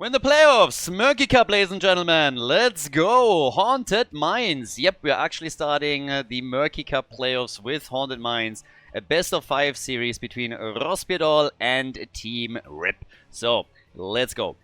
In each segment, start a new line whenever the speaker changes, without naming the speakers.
We're in the playoffs, Murky Cup, ladies and gentlemen. Let's go, Haunted Mines. Yep, we're actually starting the Murky Cup playoffs with Haunted Mines, a best-of-5 series between Rospiedol and Team RIP. So, let's go.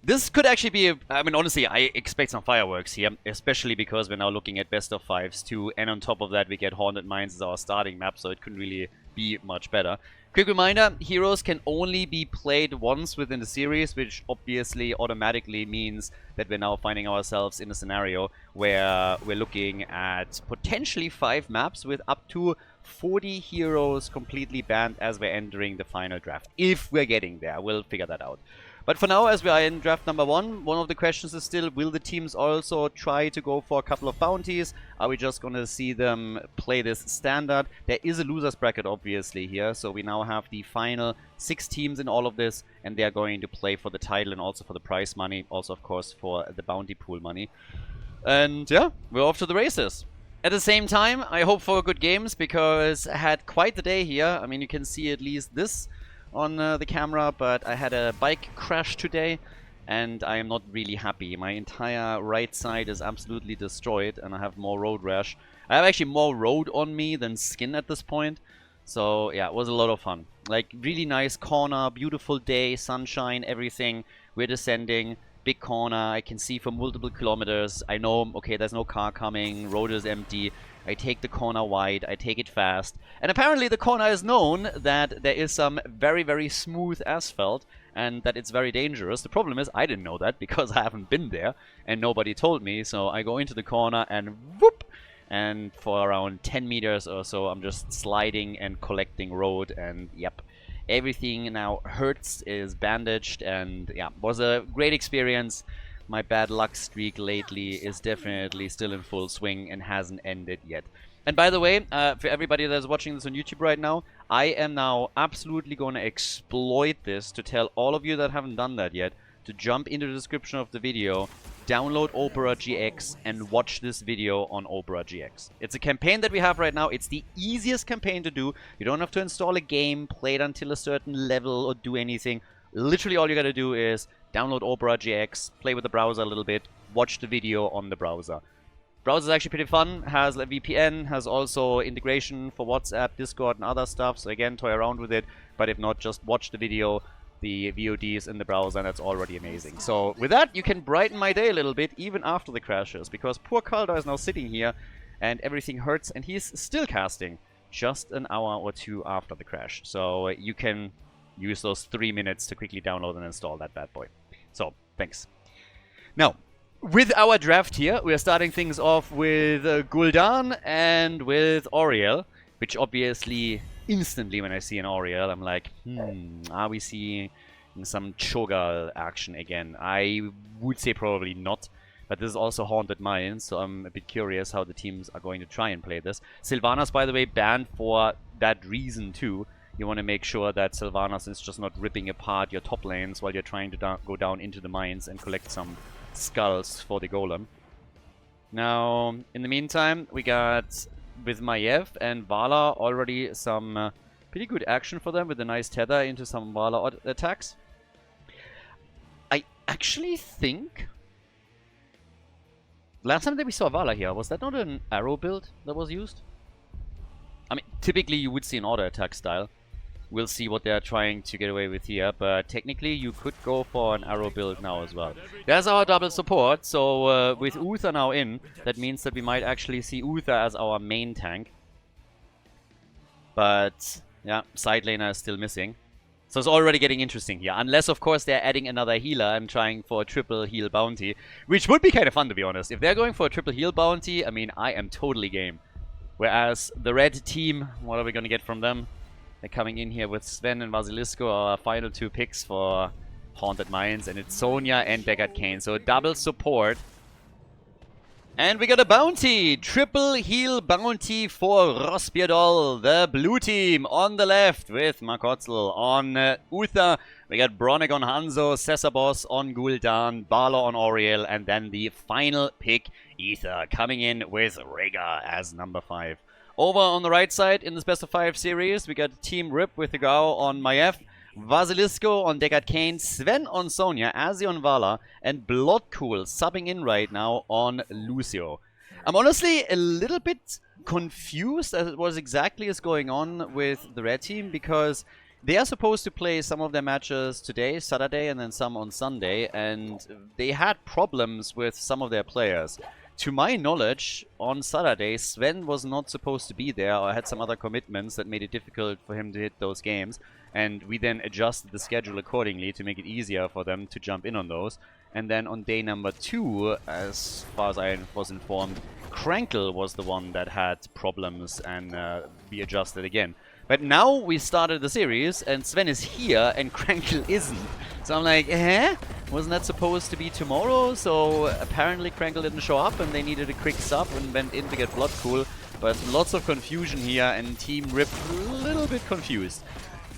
This could actually be, I mean, honestly, I expect some fireworks here, especially because we're now looking at best-of-5s too, and on top of that, we get Haunted Mines as our starting map, so it couldn't really be much better. Quick reminder, heroes can only be played once within the series, which obviously automatically means that we're now finding ourselves in a scenario where we're looking at potentially 5 maps with up to 40 heroes completely banned as we're entering the final draft. If we're getting there, we'll figure that out. But for now, as we are in draft number 1, one of the questions is still, will the teams also try to go for a couple of bounties? Are we just going to see them play this standard? There is a loser's bracket, obviously, here. So we now have the final 6 teams in all of this, and they are going to play for the title and also for the prize money. Also, of course, for the bounty pool money. And yeah, we're off to the races. At the same time, I hope for good games, because I had quite the day here. I mean, you can see at least this on the camera, but I had a bike crash today and I am not really happy. My entire right side is absolutely destroyed and I have more road rash. I have actually more road on me than skin at this point. So yeah, it was a lot of fun. Like, really nice corner, beautiful day, sunshine, everything. We're descending, big corner, I can see for multiple kilometers. I know, okay, there's no car coming, road is empty. I take the corner wide, I take it fast. And apparently the corner is known that there is some very, very smooth asphalt and that it's very dangerous. The problem is I didn't know that because I haven't been there and nobody told me. So I go into the corner and whoop! And for around 10 meters or so, I'm just sliding and collecting road, and yep. Everything now hurts, is bandaged, and yeah, was a great experience. My bad luck streak lately is definitely still in full swing and hasn't ended yet. And by the way, for everybody that's watching this on YouTube right now, I am now absolutely going to exploit this to tell all of you that haven't done that yet to jump into the description of the video, download Opera GX, and watch this video on Opera GX. It's a campaign that we have right now. It's the easiest campaign to do. You don't have to install a game, play it until a certain level, or do anything. Literally all you gotta do is download Opera GX, play with the browser a little bit, watch the video on the browser. Browser is actually pretty fun, has a VPN, has also integration for WhatsApp, Discord, and other stuff. So again, toy around with it, but if not, just watch the video. The VODs in the browser, and that's already amazing. So with that, you can brighten my day a little bit, even after the crashes, because poor Khaldor is now sitting here, and everything hurts, and he's still casting just an hour or 2 after the crash. So you can use those 3 minutes to quickly download and install that bad boy. So, thanks. Now, with our draft here, we are starting things off with Gul'dan and with Auriel, which obviously instantly when I see an Auriel, I'm like, are we seeing some Cho'Gall action again? I would say probably not, but this is also Haunted Mines, so I'm a bit curious how the teams are going to try and play this. Sylvanas, by the way, banned for that reason too. You want to make sure that Sylvanas is just not ripping apart your top lanes while you're trying to go down into the mines and collect some skulls for the golem. Now, in the meantime, we got with Maiev and Vala already some pretty good action for them with a nice tether into some Vala attacks. I actually think last time that we saw Vala here, was that not an arrow build that was used? I mean, typically you would see an auto attack style. We'll see what they're trying to get away with here, but technically you could go for an arrow build now as well. There's our double support, so with Uther now in, that means that we might actually see Uther as our main tank. But yeah, side laner is still missing. So it's already getting interesting here, unless of course they're adding another healer and trying for a triple heal bounty, which would be kind of fun to be honest. If they're going for a triple heal bounty, I mean, I am totally game. Whereas the red team, what are we going to get from them? They're coming in here with Sven and Basilisco, our final 2 picks for Haunted Mines, and it's Sonya and Beckett Kane. So double support. And we got a bounty! Triple heal bounty for Rospiedol, the blue team on the left with Makotzel. On Uther, we got Bronek on Hanzo, Cesarbos on Gul'dan, Bala on Auriel, and then the final pick, Ether, coming in with Rhaegar as number 5. Over on the right side in this best of 5 series, we got Team RIP with the Gao on Maiev. Vasilisco on Deckard Kane, Sven on Sonya, Azzy on Vala, and Bloodcool subbing in right now on Lucio. I'm honestly a little bit confused as what exactly is going on with the red team, because they are supposed to play some of their matches today, Saturday, and then some on Sunday, and they had problems with some of their players. To my knowledge, on Saturday, Sven was not supposed to be there or had some other commitments that made it difficult for him to hit those games, and we then adjusted the schedule accordingly to make it easier for them to jump in on those. And then on day number 2, as far as I was informed, Krankle was the one that had problems and we adjusted again. But now we started the series and Sven is here and Krankle isn't. So I'm like, wasn't that supposed to be tomorrow? So apparently Krankle didn't show up and they needed a quick sub and went in to get Bloodcool. But lots of confusion here and Team Rip a little bit confused.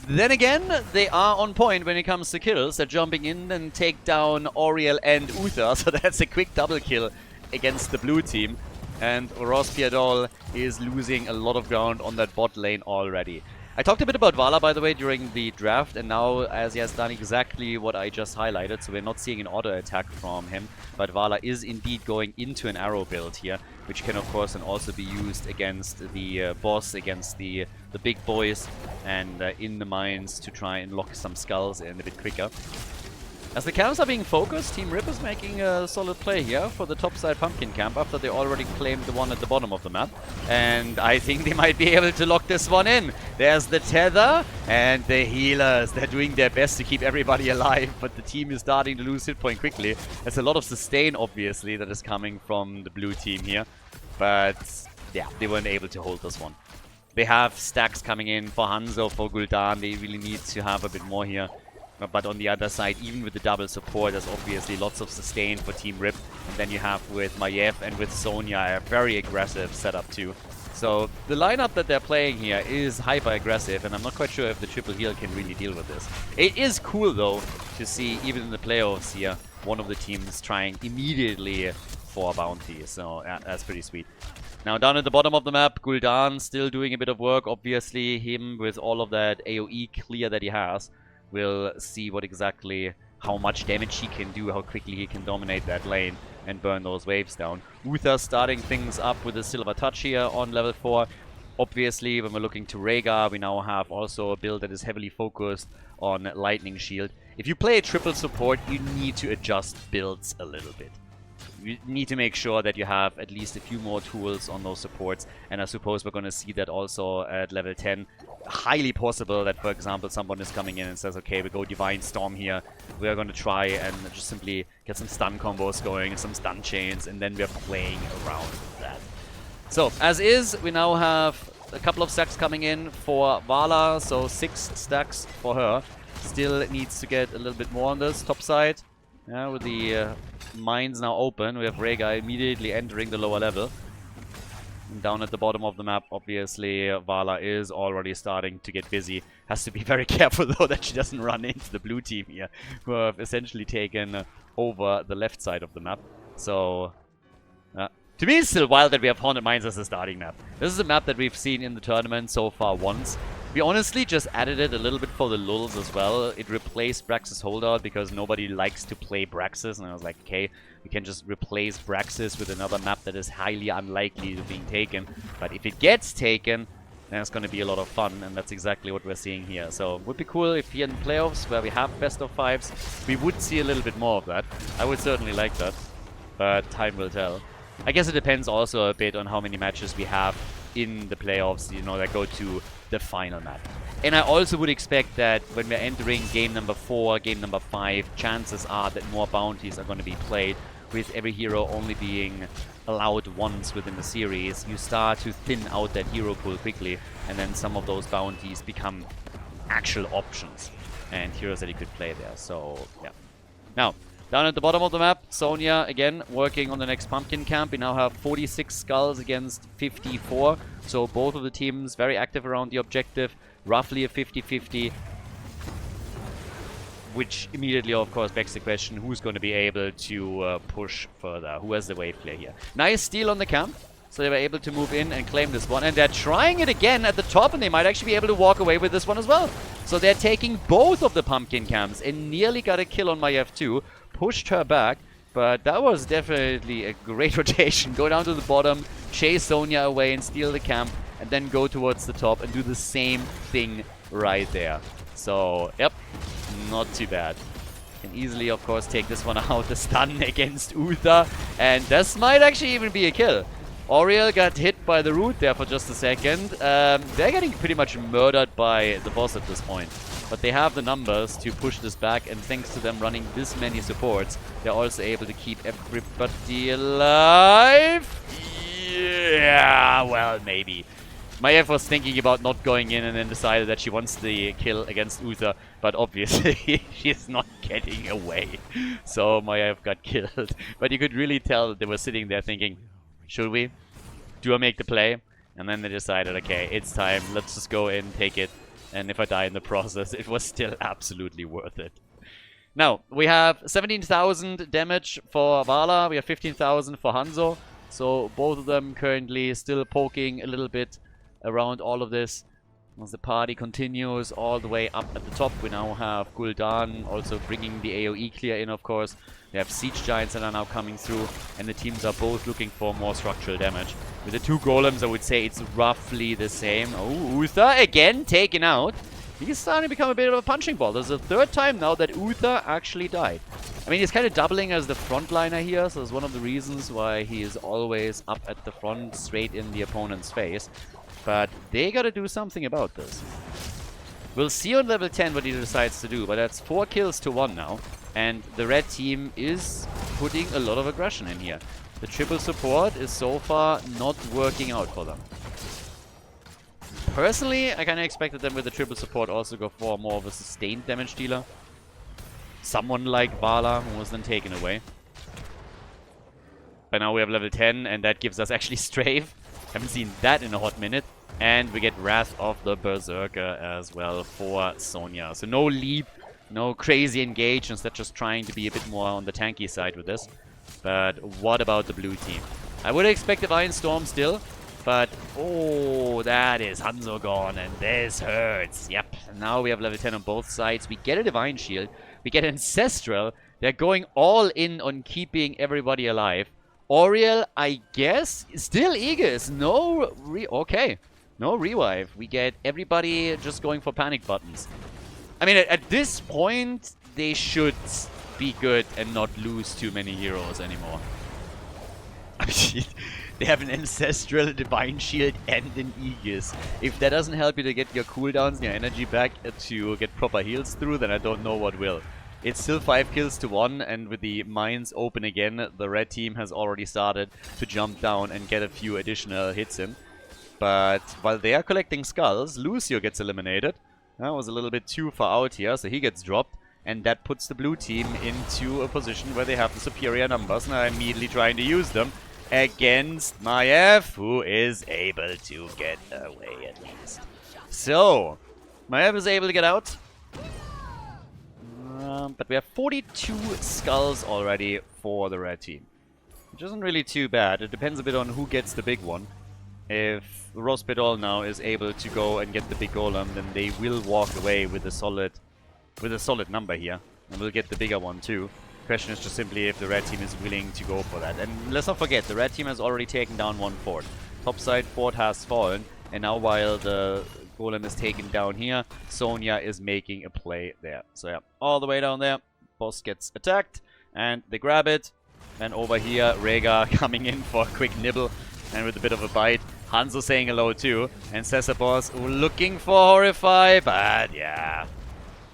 Then again, they are on point when it comes to kills. They're jumping in and take down Oriel and Uther. So that's a quick double kill against the blue team. And Ross Piadol is losing a lot of ground on that bot lane already. I talked a bit about Vala, by the way, during the draft, and now as he has done exactly what I just highlighted, so we're not seeing an auto attack from him, but Vala is indeed going into an arrow build here, which can of course then also be used against the boss, against the big boys, and in the mines to try and lock some skulls in a bit quicker. As the camps are being focused, Team Rip is making a solid play here for the topside pumpkin camp after they already claimed the one at the bottom of the map. And I think they might be able to lock this one in. There's the tether and the healers. They're doing their best to keep everybody alive, but the team is starting to lose hit point quickly. There's a lot of sustain, obviously, that is coming from the blue team here. But yeah, they weren't able to hold this one. They have stacks coming in for Hanzo, for Gul'dan. They really need to have a bit more here. But on the other side, even with the double support, there's obviously lots of sustain for Team Rip. And then you have with Maiev and with Sonya a very aggressive setup too. So the lineup that they're playing here is hyper aggressive, and I'm not quite sure if the triple heal can really deal with this. It is cool though to see, even in the playoffs here, one of the teams trying immediately for a bounty. So yeah, that's pretty sweet. Now down at the bottom of the map, Gul'dan still doing a bit of work. Obviously him with all of that AoE clear that he has. We'll see how much damage he can do, how quickly he can dominate that lane and burn those waves down. Uther starting things up with a Silver Touch here on level 4. Obviously, when we're looking to Rhaegar, we now have also a build that is heavily focused on Lightning Shield. If you play a triple support, you need to adjust builds a little bit. You need to make sure that you have at least a few more tools on those supports, and I suppose we're going to see that also at level 10. Highly possible that, for example, someone is coming in and says, okay, we go Divine Storm here. We are going to try and just simply get some stun combos going and some stun chains, and then we're playing around with that. So, as is, we now have a couple of stacks coming in for Vala, so 6 stacks for her. Still needs to get a little bit more on this top side. Yeah, with the mines now open, we have Rhaegar immediately entering the lower level. And down at the bottom of the map, obviously, Vala is already starting to get busy. Has to be very careful, though, that she doesn't run into the blue team here, who have essentially taken over the left side of the map. So, to me, it's still wild that we have Haunted Mines as a starting map. This is a map that we've seen in the tournament so far once. We honestly just added it a little bit for the lulz as well. It replaced Brax's Holdout because nobody likes to play Braxis, and I was like, okay, we can just replace Braxis with another map that is highly unlikely to being taken. But if it gets taken, then it's going to be a lot of fun, and that's exactly what we're seeing here. So it would be cool if here in the playoffs, where we have best of 5s, we would see a little bit more of that. I would certainly like that, but time will tell. I guess it depends also a bit on how many matches we have in the playoffs, you know, that go to the final map. And I also would expect that when we're entering game number 4, game number 5, chances are that more bounties are going to be played, with every hero only being allowed once within the series. You start to thin out that hero pool quickly, and then some of those bounties become actual options and heroes that you could play there. So, yeah. Now, down at the bottom of the map, Sonya, again, working on the next pumpkin camp. We now have 46 skulls against 54. So both of the teams very active around the objective. Roughly a 50-50. Which immediately, of course, begs the question, who's going to be able to push further? Who has the wave clear here? Nice steal on the camp. So they were able to move in and claim this one. And they're trying it again at the top, and they might actually be able to walk away with this one as well. So they're taking both of the pumpkin camps and nearly got a kill on my F2. Pushed her back, but that was definitely a great rotation. Go down to the bottom, chase Sonya away and steal the camp, and then go towards the top and do the same thing right there. So, yep, not too bad. Can easily, of course, take this one out. The stun against Uther, and this might actually even be a kill. Oriel got hit by the root there for just a second. They're getting pretty much murdered by the boss at this point. But they have the numbers to push this back, and thanks to them running this many supports, they're also able to keep everybody alive. Yeah, well, maybe. Maiev was thinking about not going in and then decided that she wants the kill against Uther, but obviously she's not getting away. So Maiev got killed. But you could really tell that they were sitting there thinking, should we? Do I make the play? And then they decided, okay, it's time. Let's just go in, take it. And if I die in the process, it was still absolutely worth it. Now, we have 17,000 damage for Vala. We have 15,000 for Hanzo. So both of them currently still poking a little bit around all of this. As the party continues all the way up at the top, we now have Gul'dan also bringing the AoE clear in, of course. We have Siege Giants that are now coming through, and the teams are both looking for more structural damage. With the two Golems, I would say it's roughly the same. Oh, Uther again taken out. He's starting to become a bit of a punching ball. There's a third time now that Uther actually died. I mean, he's kind of doubling as the frontliner here, so it's one of the reasons why he is always up at the front, straight in the opponent's face. But they gotta do something about this. We'll see on level 10 what he decides to do, but that's 4 kills to 1 now. And the red team is putting a lot of aggression in here. The triple support is so far not working out for them. Personally, I kind of expected them with the triple support also go for more of a sustained damage dealer. Someone like Vala, who was then taken away. But now we have level 10, and that gives us actually Strafe. Haven't seen that in a hot minute. And we get Wrath of the Berserker as well for Sonya. So no leap, no crazy engage, instead just trying to be a bit more on the tanky side with this. But what about the blue team? I would expect a Divine Storm still. But, oh, that is Hanzo gone, and this hurts. Yep, and now we have level 10 on both sides. We get a Divine Shield. We get Ancestral. They're going all in on keeping everybody alive. Oriel, I guess, still Aegis. No, okay. No revive. We get everybody just going for panic buttons. I mean, at this point, they should be good and not lose too many heroes anymore. I mean, they have an Ancestral, Divine Shield, and an Aegis. If that doesn't help you to get your cooldowns and your energy back to get proper heals through, then I don't know what will. It's still 5 kills to 1, and with the mines open again, the red team has already started to jump down and get a few additional hits in. But while they are collecting skulls, Lucio gets eliminated. That was a little bit too far out here, so he gets dropped. And that puts the blue team into a position where they have the superior numbers, and are immediately trying to use them against Maiev, who is able to get away at least. So, Maiev is able to get out. But we have 42 skulls already for the red team, which isn't really too bad. It depends a bit on who gets the big one. If Rospedal now is able to go and get the big golem, then they will walk away with a solid number here, and we'll get the bigger one too. Question is just simply if the red team is willing to go for that. And let's not forget, the red team has already taken down one fort. Topside fort has fallen, and now while the golem is taken down here, Sonya is making a play there. So yeah, all the way down there, boss gets attacked, and they grab it. And over here, Rhaegar coming in for a quick nibble, and with a bit of a bite. Hanzo saying hello too, and Cesapos looking for Horrify, but yeah,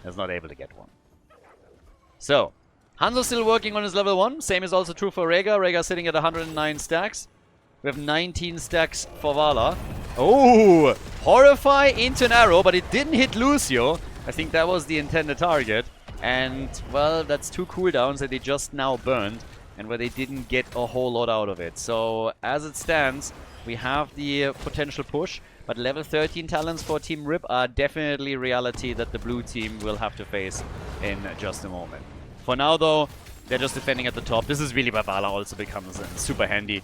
is not able to get one. So, Hanzo still working on his level 1. Same is also true for Rhaegar. Rhaegar sitting at 109 stacks. We have 19 stacks for Vala. Oh! Horrify into an arrow, but it didn't hit Lucio. I think that was the intended target. And, well, that's 2 cooldowns that they just now burned, and where they didn't get a whole lot out of it. So, as it stands, we have the potential push, but level 13 talents for Team Rip are definitely reality that the blue team will have to face in just a moment. For now, though, they're just defending at the top. This is really where Vala also becomes super handy.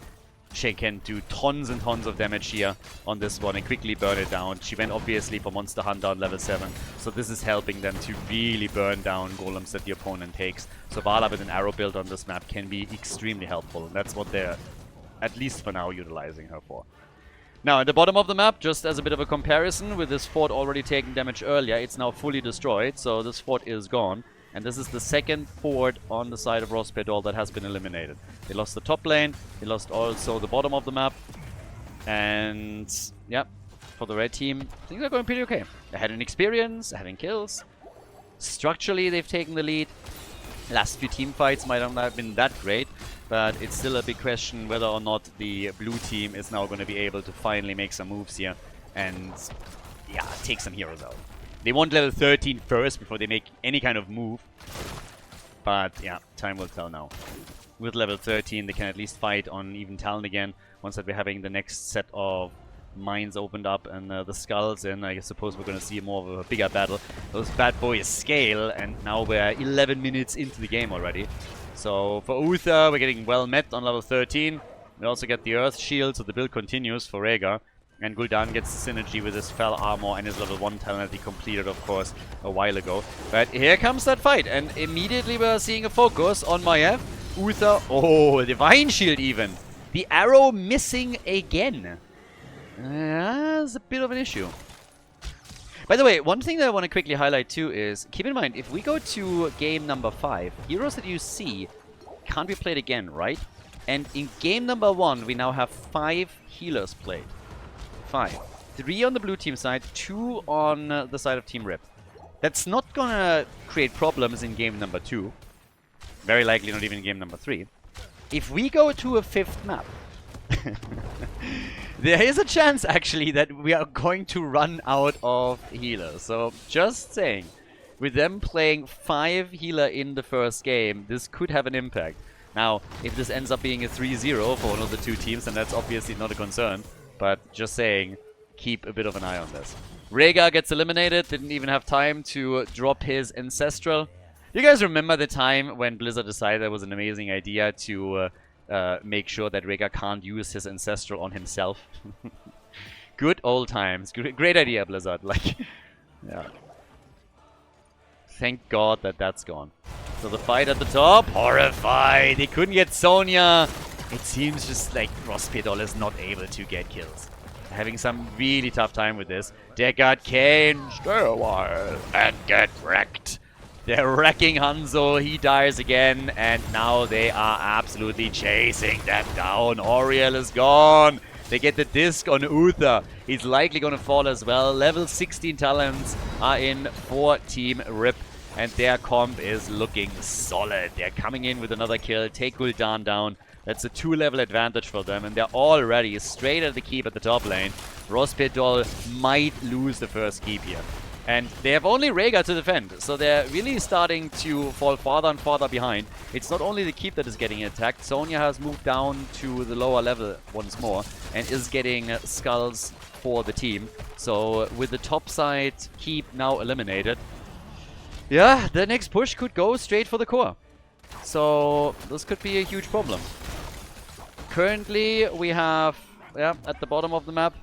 she can do tons and tons of damage here on this one and quickly burn it down. She went obviously for Monster Hunter on level 7, so this is helping them to really burn down golems that the opponent takes. So Vala with an arrow build on this map can be extremely helpful, and that's what they're, at least for now, utilizing her for. Now, at the bottom of the map, just as a bit of a comparison, with this fort already taking damage earlier, it's now fully destroyed, so this fort is gone. And this is the second fort on the side of Rospedol that has been eliminated. They lost the top lane, they lost also the bottom of the map. And, yeah, for the red team, things are going pretty okay. They're having experience, they're having kills. Structurally, they've taken the lead. Last few team fights might not have been that great, but it's still a big question whether or not the blue team is now going to be able to finally make some moves here and, yeah, take some heroes out. They want level 13 first before they make any kind of move. But yeah, time will tell now. With level 13, they can at least fight on even talent again. Once that we're having the next set of mines opened up and the skulls in, I suppose we're going to see more of a bigger battle. Those bad boys scale, and now we're 11 minutes into the game already. So for Uther, we're getting well met on level 13. We also get the Earth Shield, so the build continues for Rhaegar. And Gul'dan gets the synergy with his Fell Armor and his level 1 talent that he completed, of course, a while ago. But here comes that fight, and immediately we're seeing a focus on Maiev. Uther, oh, Divine Shield even. The arrow missing again. That's a bit of an issue. By the way, one thing that I want to quickly highlight too is, keep in mind, if we go to game number 5, heroes that you see can't be played again, right? And in game number 1, we now have 5 healers played. 5. 3 on the blue team side, 2 on the side of Team Rip. That's not gonna create problems in game number 2. Very likely not even in game number 3. If we go to a 5th map, there is a chance actually that we are going to run out of healers. So just saying, with them playing 5 healer in the first game, this could have an impact. Now, if this ends up being a 3-0 for one of the 2 teams, then that's obviously not a concern. But just saying, keep a bit of an eye on this. Rhaegar gets eliminated, didn't even have time to drop his Ancestral. You guys remember the time when Blizzard decided that was an amazing idea to make sure that Rhaegar can't use his Ancestral on himself? Good old times. Great idea, Blizzard. Like, yeah. Thank God that that's gone. So the fight at the top, horrified. They couldn't get Sonya. It seems just like Rospedol is not able to get kills. Having some really tough time with this. Deckard Cain, stay a while and get wrecked. They're wrecking Hanzo, he dies again, and now they are absolutely chasing them down. Oriel is gone. They get the disc on Uther. He's likely going to fall as well. Level 16 talents are in for Team Rip, and their comp is looking solid. They're coming in with another kill, take Gul'dan down. That's a 2-level advantage for them, and they're already straight at the keep at the top lane. Rospedol might lose the first keep here. And they have only Rhaegar to defend, so they're really starting to fall farther and farther behind. It's not only the keep that is getting attacked. Sonya has moved down to the lower level once more and is getting skulls for the team. So with the top side keep now eliminated, yeah, the next push could go straight for the core. So this could be a huge problem. Currently, we have, at the bottom of the map,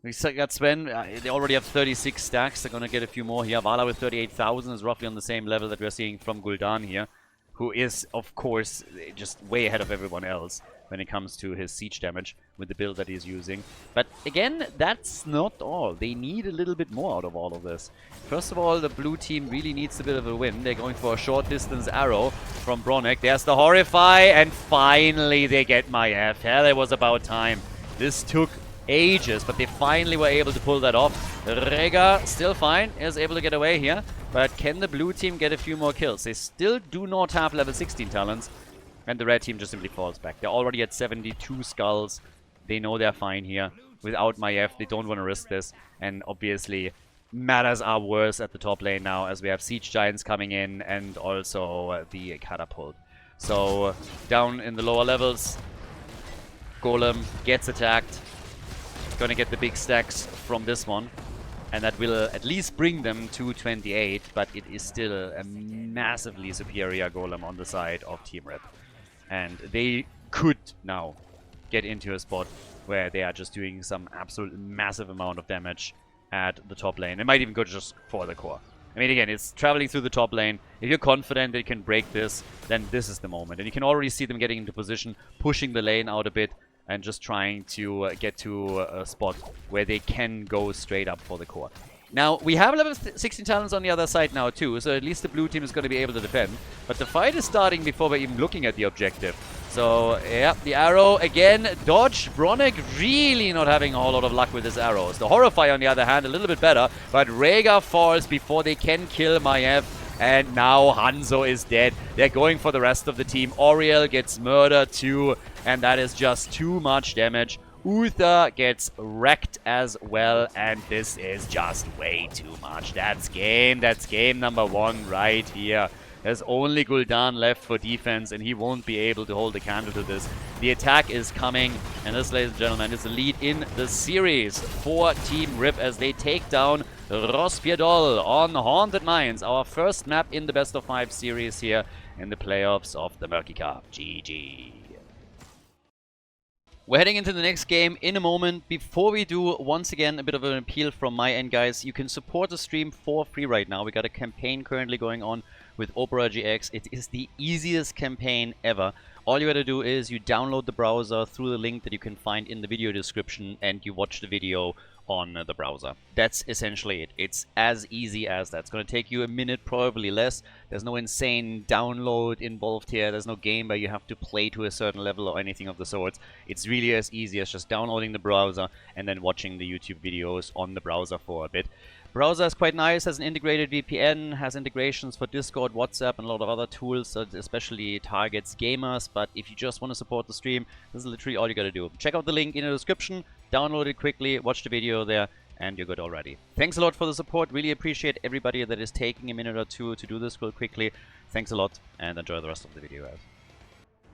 we got Sven. They already have 36 stacks. They're going to get a few more here. Vala with 38,000 is roughly on the same level that we're seeing from Gul'dan here, who is, of course, just way ahead of everyone else when it comes to his siege damage with the build that he's using. But again, that's not all. They need a little bit more out of all of this. First of all, the blue team really needs a bit of a win. They're going for a short distance arrow from Bronek. There's the Horrify, and finally they get Maiev. Hell, it was about time. This took ages, but they finally were able to pull that off. Rhaegar, still fine, is able to get away here. But can the blue team get a few more kills? They still do not have level 16 talents. And the red team just simply falls back. They're already at 72 skulls. They know they're fine here. Without Maiev, they don't want to risk this. And obviously, matters are worse at the top lane now, as we have Siege Giants coming in and also the Catapult. So, down in the lower levels, Golem gets attacked. Gonna get the big stacks from this one. And that will at least bring them to 28, but it is still a massively superior Golem on the side of Team Rip. And they could now get into a spot where they are just doing some absolute massive amount of damage at the top lane. It might even go just for the core. I mean, again, it's traveling through the top lane. If you're confident they can break this, then this is the moment. And you can already see them getting into position, pushing the lane out a bit, and just trying to get to a spot where they can go straight up for the core. Now, we have level 16 talents on the other side now too, so at least the blue team is going to be able to defend. But the fight is starting before we're even looking at the objective. So, yeah, the arrow again, dodge. Bronek really not having a whole lot of luck with his arrows. The Horrify, on the other hand, a little bit better, but Rhaegar falls before they can kill Maiev. And now Hanzo is dead. They're going for the rest of the team. Oriel gets murdered too, and that is just too much damage. Uther gets wrecked as well, and this is just way too much. That's game number 1 right here. There's only Gul'dan left for defense, and he won't be able to hold a candle to this. The attack is coming, and this, ladies and gentlemen, is the lead in the series for Team Rip as they take down Rospjedol on Haunted Mines, our first map in the best of 5 series here in the playoffs of the Murky Cup. GG. We're heading into the next game in a moment. Before we do, once again, a bit of an appeal from my end, guys. You can support the stream for free right now. We got a campaign currently going on with Opera GX. It is the easiest campaign ever. All you gotta do is you download the browser through the link that you can find in the video description, and you watch the video on the browser. That's essentially it. It's as easy as that. It's going to take you a minute, probably less. There's no insane download involved here. There's no game where you have to play to a certain level or anything of the sorts. It's really as easy as just downloading the browser and then watching the YouTube videos on the browser for a bit. Browser is quite nice, has an integrated VPN, has integrations for Discord, WhatsApp, and a lot of other tools, so it especially targets gamers. But if you just want to support the stream, this is literally all you gotta do. Check out the link in the description, download it quickly, watch the video there, and you're good already. Thanks a lot for the support. Really appreciate everybody that is taking a minute or two to do this real quickly. Thanks a lot, and enjoy the rest of the video, guys.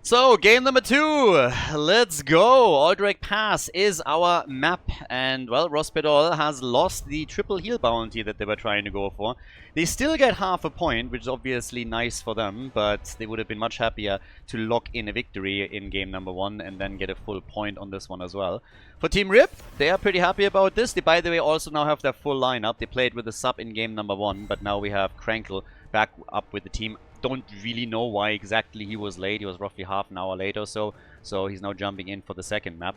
So, game number 2, let's go! Aldrich Pass is our map, and, well, Rospjedol has lost the triple heal bounty that they were trying to go for. They still get half a point, which is obviously nice for them, but they would have been much happier to lock in a victory in game number 1 and then get a full point on this one as well. For Team Rip, they are pretty happy about this. They, by the way, also now have their full lineup. They played with a sub in game number 1, but now we have Krankle back up with the team. Don't really know why exactly he was late. He was roughly half an hour late or so. So he's now jumping in for the second map.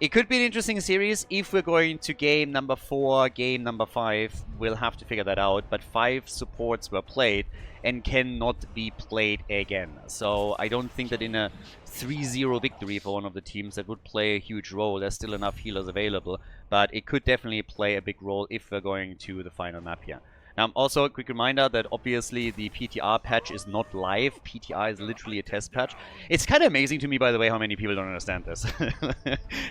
It could be an interesting series if we're going to game number 4, game number 5. We'll have to figure that out. But 5 supports were played and cannot be played again. So I don't think that in a 3-0 victory for one of the teams that would play a huge role. There's still enough healers available. But it could definitely play a big role if we're going to the final map here. Also, a quick reminder that obviously the PTR patch is not live. PTR is literally a test patch. It's kind of amazing to me, by the way, how many people don't understand this.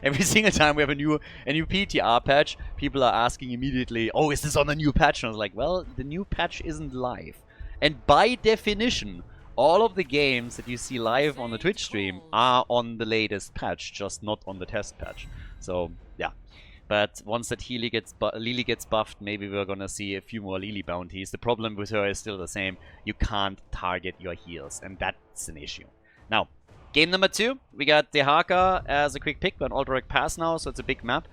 Every single time we have a new PTR patch, people are asking immediately, oh, is this on the new patch? And I was like, well, the new patch isn't live. And by definition, all of the games that you see live on the Twitch stream are on the latest patch, just not on the test patch. So, yeah. But once that Lily gets buffed, maybe we're gonna see a few more Lily bounties. The problem with her is still the same. You can't target your heals, and that's an issue. Now, game number 2, we got Dehaka as a quick pick, but Aldrich Pass now, so it's a big map.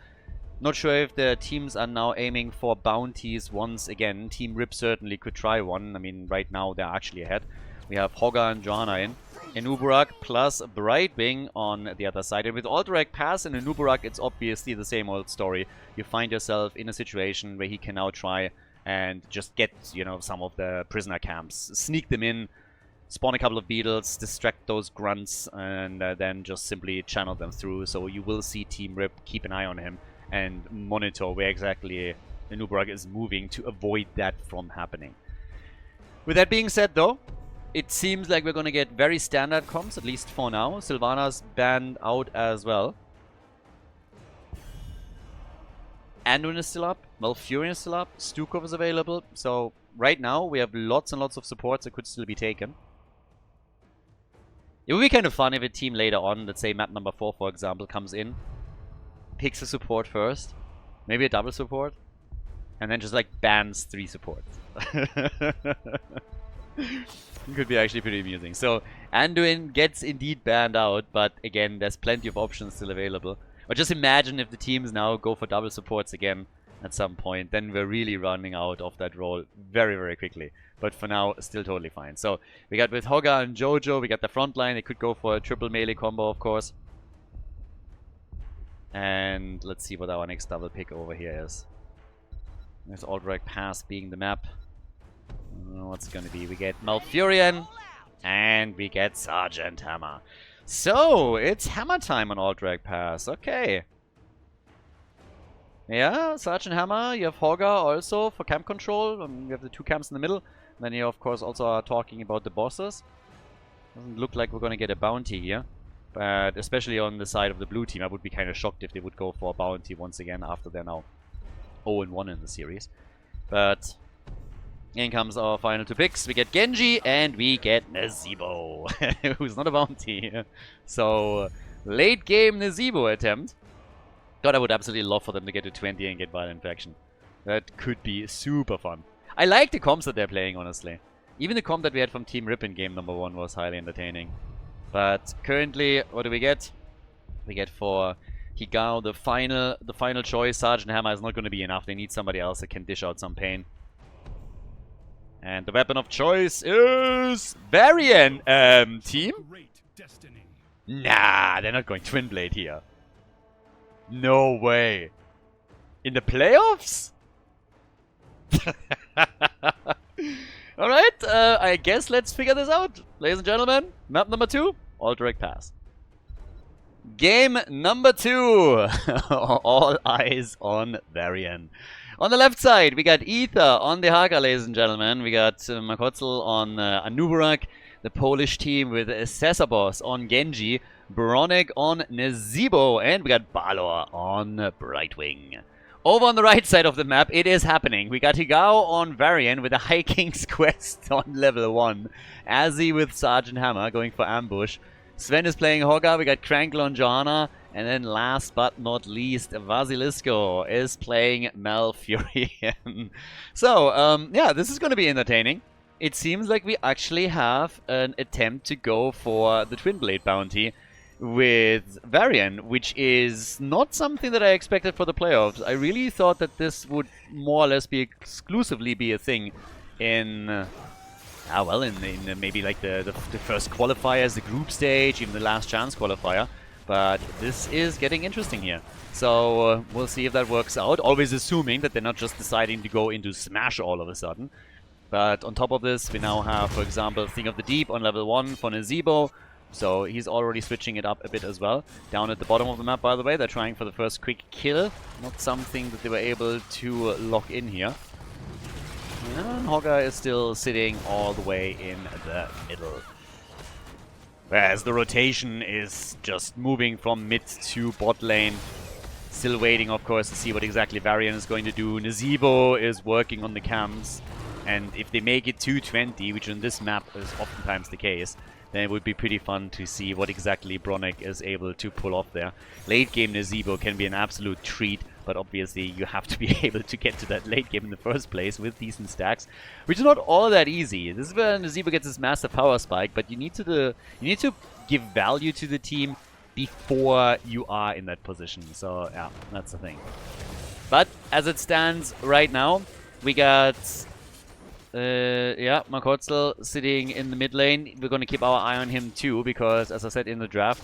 Not sure if the teams are now aiming for bounties once again. Team Rip certainly could try one. I mean, right now they're actually ahead. We have Hogga and Johanna in. Enuburak plus Brightwing on the other side. And with Aldrich Pass and Enuburak, it's obviously the same old story. You find yourself in a situation where he can now try and just get, you know, some of the prisoner camps. Sneak them in, spawn a couple of beetles, distract those grunts, and then just simply channel them through. So you will see Team Rip keep an eye on him and monitor where exactly Enuburak is moving to avoid that from happening. With that being said, though, it seems like we're going to get very standard comps, at least for now. Sylvana's banned out as well. Anduin is still up. Malfurion is still up. Stukov is available. So right now we have lots and lots of supports that could still be taken. It would be kind of fun if a team later on, let's say map number 4 for example, comes in, picks a support first, maybe a double support, and then just like bans 3 supports. Could be actually pretty amusing. So Anduin gets indeed banned out, but again, there's plenty of options still available. But just imagine if the teams now go for double supports again at some point, then we're really running out of that role very, very quickly. But for now, still totally fine. So we got with Hogga and Jojo, we got the front line. They could go for a triple melee combo, of course. And let's see what our next double pick over here is. There's Alderac Pass being the map. What's it gonna be? We get Malfurion and we get Sergeant Hammer. So it's hammer time on Alderac Pass. Okay. Yeah, Sergeant Hammer. You have Hogga also for camp control. You have the two camps in the middle. Then you of course also are talking about the bosses. Doesn't look like we're gonna get a bounty here. But especially on the side of the blue team, I would be kind of shocked if they would go for a bounty once again after they're now 0-1 in the series. But in comes our final two picks. We get Genji and we get Nazeebo, who's not a bounty. So, late game Nazeebo attempt. God, I would absolutely love for them to get to 20 and get Violent Infection. That could be super fun. I like the comps that they're playing, honestly. Even the comp that we had from Team Rip in game number 1 was highly entertaining. But currently, what do we get? We get for Higao the final choice. Sergeant Hammer is not going to be enough. They need somebody else that can dish out some pain. And the weapon of choice is Varian. Team? Nah, they're not going Twin Blade here. No way. In the playoffs? Alright, I guess let's figure this out. Ladies and gentlemen, map number 2, Alderac Pass. Game number 2. All eyes on Varian. On the left side, we got Ether on the Haga, ladies and gentlemen. We got Makotzel on Anubarak, the Polish team with Cesarbos on Genji, Bronek on Nazeebo, and we got Balor on Brightwing. Over on the right side of the map, it is happening. We got Higao on Varian with a High King's Quest on level 1. Azzy with Sergeant Hammer going for ambush. Sven is playing Hogga, we got Crankle on Johanna, and then last but not least, Vasilisco is playing Malfurion. So, yeah, this is going to be entertaining. It seems like we actually have an attempt to go for the Twin Blade bounty with Varian, which is not something that I expected for the playoffs. I really thought that this would more or less be exclusively be a thing in... well, in maybe like the first qualifiers, the group stage, even the last chance qualifier. But this is getting interesting here. So we'll see if that works out. Always assuming that they're not just deciding to go into Smash all of a sudden. But on top of this, we now have, for example, Thing of the Deep on level 1 for Nazeebo. So he's already switching it up a bit as well. Down at the bottom of the map, by the way, they're trying for the first quick kill. Not something that they were able to lock in here. And Hogga is still sitting all the way in the middle. Whereas the rotation is just moving from mid to bot lane. Still waiting, of course, to see what exactly Varian is going to do. Nazeebo is working on the camps. And if they make it 220, which on this map is oftentimes the case, then it would be pretty fun to see what exactly Bronek is able to pull off there. Late game Nazeebo can be an absolute treat, but obviously you have to be able to get to that late game in the first place with decent stacks, which is not all that easy. This is where Nazeebo gets his massive power spike, but you need to give value to the team before you are in that position. So yeah, that's the thing. But as it stands right now, we got Makotzel sitting in the mid lane. We're going to keep our eye on him too, because as I said in the draft,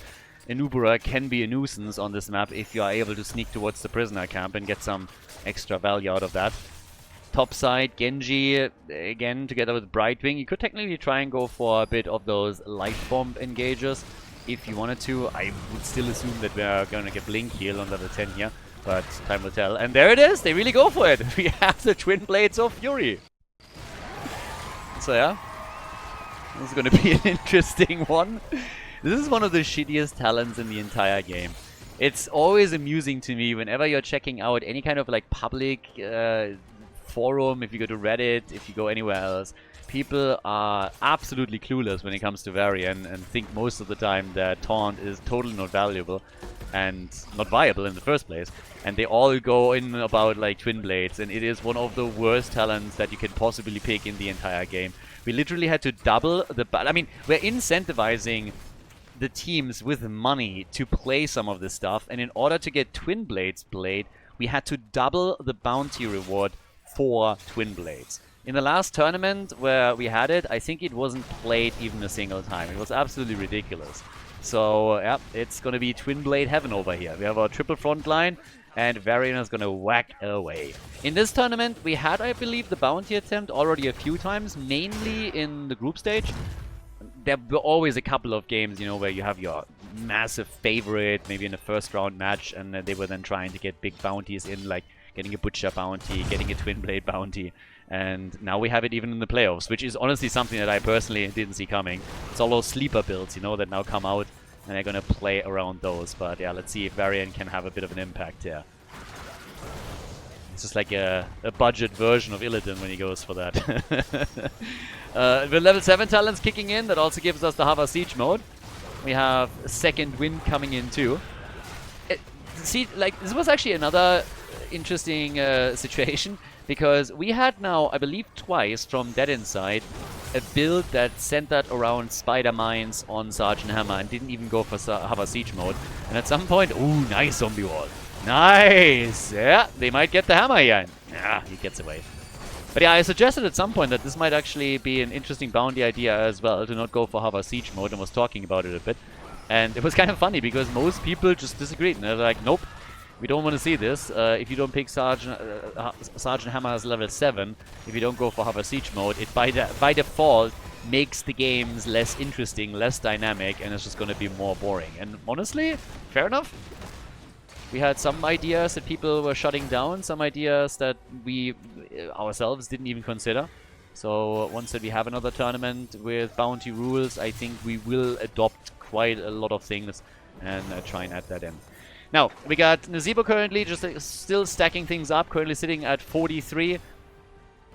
Anubura can be a nuisance on this map if you are able to sneak towards the prisoner camp and get some extra value out of that. Top side, Genji, again, together with Brightwing. You could technically try and go for a bit of those light bomb engagers if you wanted to. I would still assume that we're going to get Blink heal on level 10 here, but time will tell. And there it is! They really go for it! We have the Twin Blades of Fury! So yeah, this is going to be an interesting one. This is one of the shittiest talents in the entire game. It's always amusing to me whenever you're checking out any kind of like public forum, if you go to Reddit, if you go anywhere else. People are absolutely clueless when it comes to Varian and think most of the time that taunt is totally not valuable and not viable in the first place. And they all go in about like Twin Blades, and it is one of the worst talents that you can possibly pick in the entire game. We literally had to double the... I mean, we're incentivizing the teams with money to play some of this stuff, and in order to get Twin Blades played, we had to double the bounty reward for Twin Blades. In the last tournament where we had it, I think it wasn't played even a single time. It was absolutely ridiculous. So, yeah, it's gonna be Twin Blade heaven over here. We have our triple front line, and Varian is gonna whack away. In this tournament, we had, I believe, the bounty attempt already a few times, mainly in the group stage. There were always a couple of games, you know, where you have your massive favorite, maybe in the first round match, and they were then trying to get big bounties in, like getting a Butcher bounty, getting a Twin Blade bounty. And now we have it even in the playoffs, which is honestly something that I personally didn't see coming. It's all those sleeper builds, you know, that now come out, and they're gonna play around those. But yeah, let's see if Varian can have a bit of an impact here. It's just like a budget version of Illidan when he goes for that. With level 7 talents kicking in, that also gives us the Hava Siege mode. We have second wind coming in too. See, like, this was actually another interesting situation, because we had now, I believe twice from Dead Inside, a build that centered around spider mines on Sergeant Hammer and didn't even go for Hava Siege mode. And at some point, ooh, nice zombie wall. Nice! Yeah, they might get the hammer here. Yeah, he gets away. But yeah, I suggested at some point that this might actually be an interesting bounty idea as well, to not go for Hava Siege mode, and was talking about it a bit. And it was kind of funny, because most people just disagreed, and they're like, nope, we don't want to see this. If you don't pick Sergeant Hammer as level 7, if you don't go for Hava Siege mode, it by default makes the games less interesting, less dynamic, and it's just going to be more boring. And honestly, fair enough. We had some ideas that people were shutting down, some ideas that we ourselves didn't even consider. So once that we have another tournament with bounty rules, I think we will adopt quite a lot of things and try and add that in. Now, we got Nazeebo currently just still stacking things up, currently sitting at 43.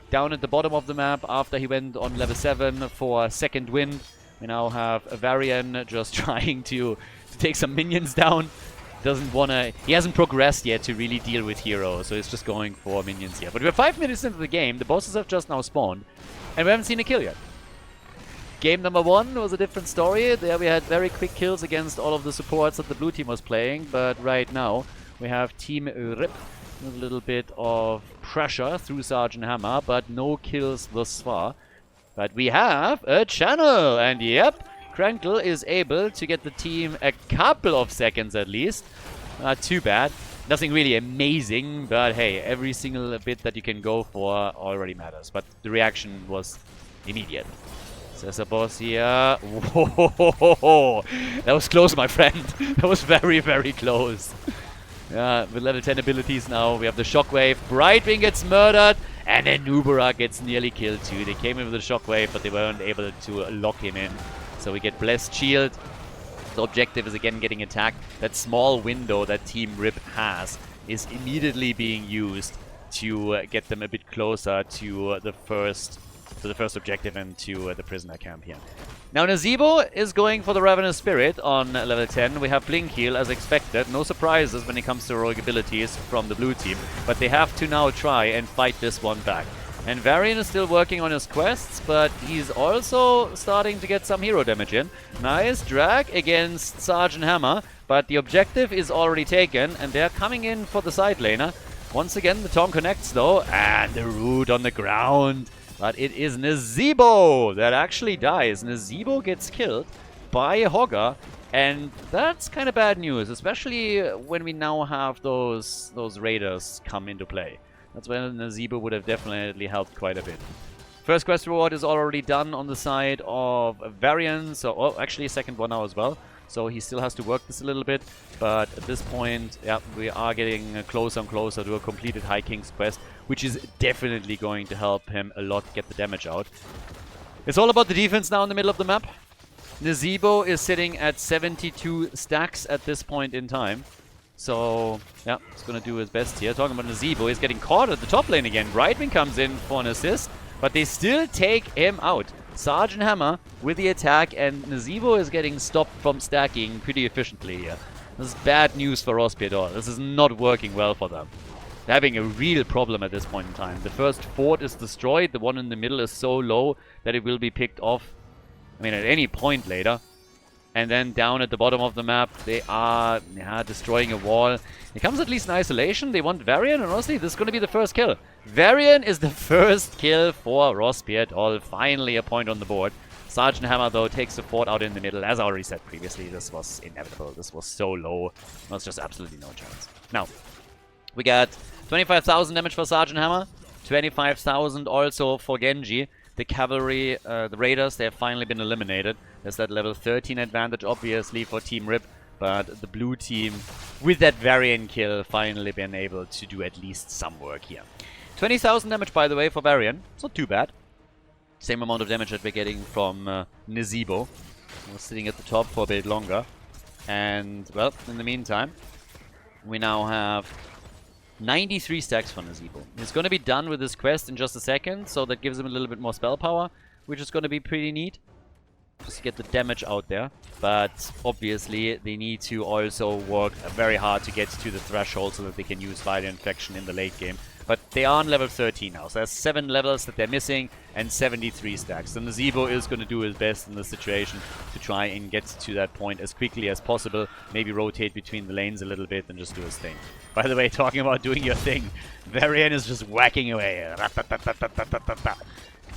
Down at the bottom of the map after he went on level 7 for second wind. We now have a Varian just trying to take some minions down. Doesn't wanna... He hasn't progressed yet to really deal with heroes, so he's just going for minions here. But we're 5 minutes into the game, the bosses have just now spawned, and we haven't seen a kill yet. Game number 1 was a different story. There we had very quick kills against all of the supports that the blue team was playing, but right now we have Team Rip with a little bit of pressure through Sergeant Hammer, but no kills thus far. But we have a channel, and yep, Krankle is able to get the team a couple of seconds at least. Not too bad. Nothing really amazing, but hey, every single bit that you can go for already matters. But the reaction was immediate. There's a boss here. Whoa! That was close, my friend. That was very, very close. Yeah, with level 10 abilities now, we have the Shockwave. Brightwing gets murdered, and then Nubara gets nearly killed too. They came in with the Shockwave, but they weren't able to lock him in. So we get Blessed Shield. The objective is again getting attacked. That small window that Team Rip has is immediately being used to get them a bit closer to the first objective and to the prisoner camp here. Now Nazeebo is going for the Ravenous Spirit on level 10. We have Blink Heal as expected. No surprises when it comes to heroic abilities from the blue team, but they have to now try and fight this one back. And Varian is still working on his quests, but he's also starting to get some hero damage in. Nice drag against Sergeant Hammer, but the objective is already taken, and they're coming in for the side laner. Once again, the Tom connects though, and the root on the ground. But it is Nazeebo that actually dies. Nazeebo gets killed by Hogger, and that's kind of bad news, especially when we now have those raiders come into play. That's when Nazeebo would have definitely helped quite a bit. First quest reward is already done on the side of Varian, so actually second one now as well. So he still has to work this a little bit, but at this point, yeah, we are getting closer and closer to a completed High King's quest, which is definitely going to help him a lot get the damage out. It's all about the defense now in the middle of the map. Nazeebo is sitting at 72 stacks at this point in time. So, yeah, he's going to do his best here. Talking about Nazeebo, he's getting caught at the top lane again. Brightwing comes in for an assist, but they still take him out. Sergeant Hammer with the attack, and Nazeebo is getting stopped from stacking pretty efficiently here. This is bad news for Rospierre. This is not working well for them. They're having a real problem at this point in time. The first fort is destroyed. The one in the middle is so low that it will be picked off, I mean, at any point later. And then down at the bottom of the map, they are destroying a wall. It comes at least in isolation. They want Varian, and honestly, this is going to be the first kill. Varian is the first kill for Rospiedol. Finally a point on the board. Sergeant Hammer, though, takes the fort out in the middle. As I already said previously, this was inevitable. This was so low. There was just absolutely no chance. Now, we got 25,000 damage for Sergeant Hammer. 25,000 also for Genji. The cavalry, the raiders, they have finally been eliminated. There's that level 13 advantage, obviously, for Team Rip. But the blue team, with that Varian kill, finally been able to do at least some work here. 20,000 damage, by the way, for Varian. It's not too bad. Same amount of damage that we're getting from Nezebo. We're sitting at the top for a bit longer. And, well, in the meantime, we now have 93 stacks for Nezebo. He's going to be done with this quest in just a second, so that gives him a little bit more spell power, which is going to be pretty neat. Just to get the damage out there. But obviously, they need to also work very hard to get to the threshold so that they can use Vital Infection in the late game. But they are on level 13 now, so there's 7 levels that they're missing and 73 stacks. So Nezebo is going to do his best in this situation to try and get to that point as quickly as possible. Maybe rotate between the lanes a little bit and just do his thing. By the way, talking about doing your thing, Varian is just whacking away.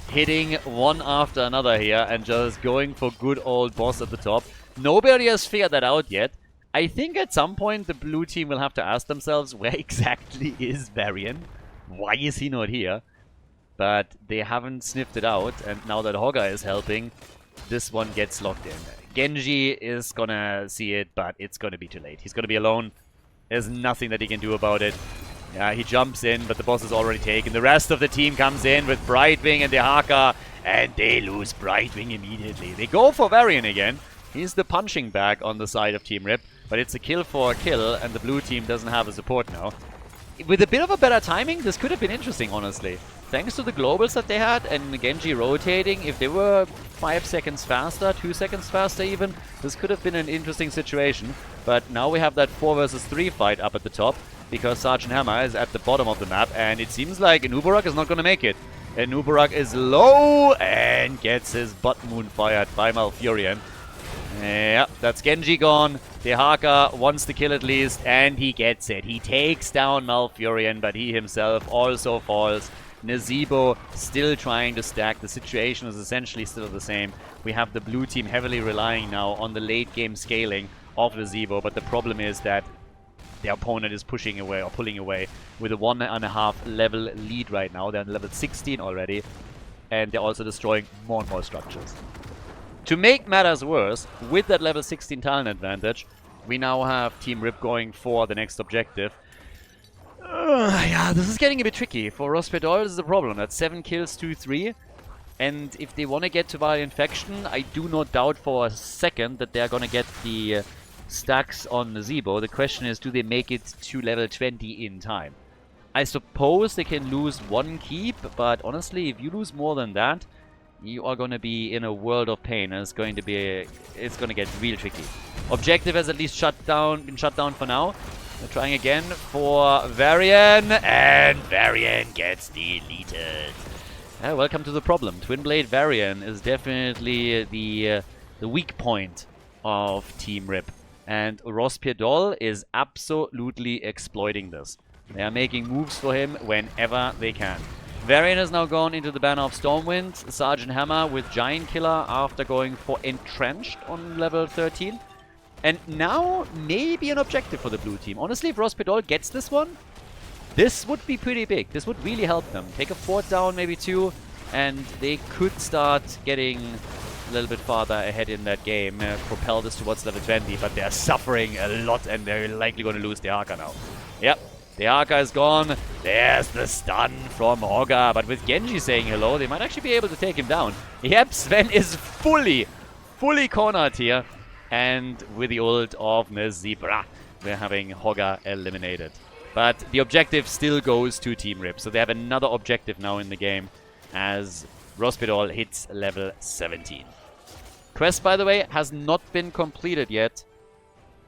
Hitting one after another here and just going for good old boss at the top. Nobody has figured that out yet. I think at some point the blue team will have to ask themselves, where exactly is Varian? Why is he not here? But they haven't sniffed it out, and now that Hogga is helping, this one gets locked in. Genji is gonna see it, but it's gonna be too late. He's gonna be alone. There's nothing that he can do about it. Yeah, he jumps in, but the boss is already taken. The rest of the team comes in with Brightwing and Dehaka, and they lose Brightwing immediately. They go for Varian again. He's the punching bag on the side of Team Rip, but it's a kill for a kill, and the blue team doesn't have a support now. With a bit of a better timing, this could have been interesting, honestly. Thanks to the globals that they had and Genji rotating, if they were 5 seconds faster, 2 seconds faster even, this could have been an interesting situation. But now we have that 4 versus 3 fight up at the top, because Sergeant Hammer is at the bottom of the map, and it seems like Nubarak is not going to make it. And Nubarak is low and gets his butt moon fired by Malfurion. Yeah, that's Genji gone. Dehaka wants to kill at least, and he gets it. He takes down Malfurion, but he himself also falls. Nezebo still trying to stack. The situation is essentially still the same. We have the blue team heavily relying now on the late game scaling of Nezebo, but the problem is that their opponent is pushing away or pulling away with a 1.5 level lead right now. They're on level 16 already, and they're also destroying more and more structures. To make matters worse, with that level 16 talent advantage, we now have Team Rip going for the next objective. Yeah, this is getting a bit tricky. For Rospiedol, this is a problem. That's 7 kills, 2-3. And if they want to get to Vital Infection, I do not doubt for a second that they're going to get the stacks on Nezebo. The question is, do they make it to level 20 in time? I suppose they can lose 1 keep, but honestly, if you lose more than that, you are going to be in a world of pain, and it's going to get real tricky. Objective has at least been shut down for now. They're trying again for Varian, and Varian gets deleted. Welcome to the problem. Twin Blade Varian is definitely the weak point of Team Rip, and Rospiedol is absolutely exploiting this. They are making moves for him whenever they can. Varian has now gone into the banner of Stormwind. Sergeant Hammer with Giant Killer after going for Entrenched on level 13. And now maybe an objective for the blue team. Honestly, if Rospiedol gets this one, this would be pretty big. This would really help them. Take a fort down, maybe 2, and they could start getting a little bit farther ahead in that game. Propel this towards level 20, but they're suffering a lot, and they're likely going to lose Dehaka now. Yep. Dehaka is gone. There's the stun from Hogga. But with Genji saying hello, they might actually be able to take him down. Yep, Sven is fully cornered here. And with the ult of Nezebra, we're having Hogga eliminated. But the objective still goes to Team Rip. So they have another objective now in the game as Rospiedol hits level 17. Quest, by the way, has not been completed yet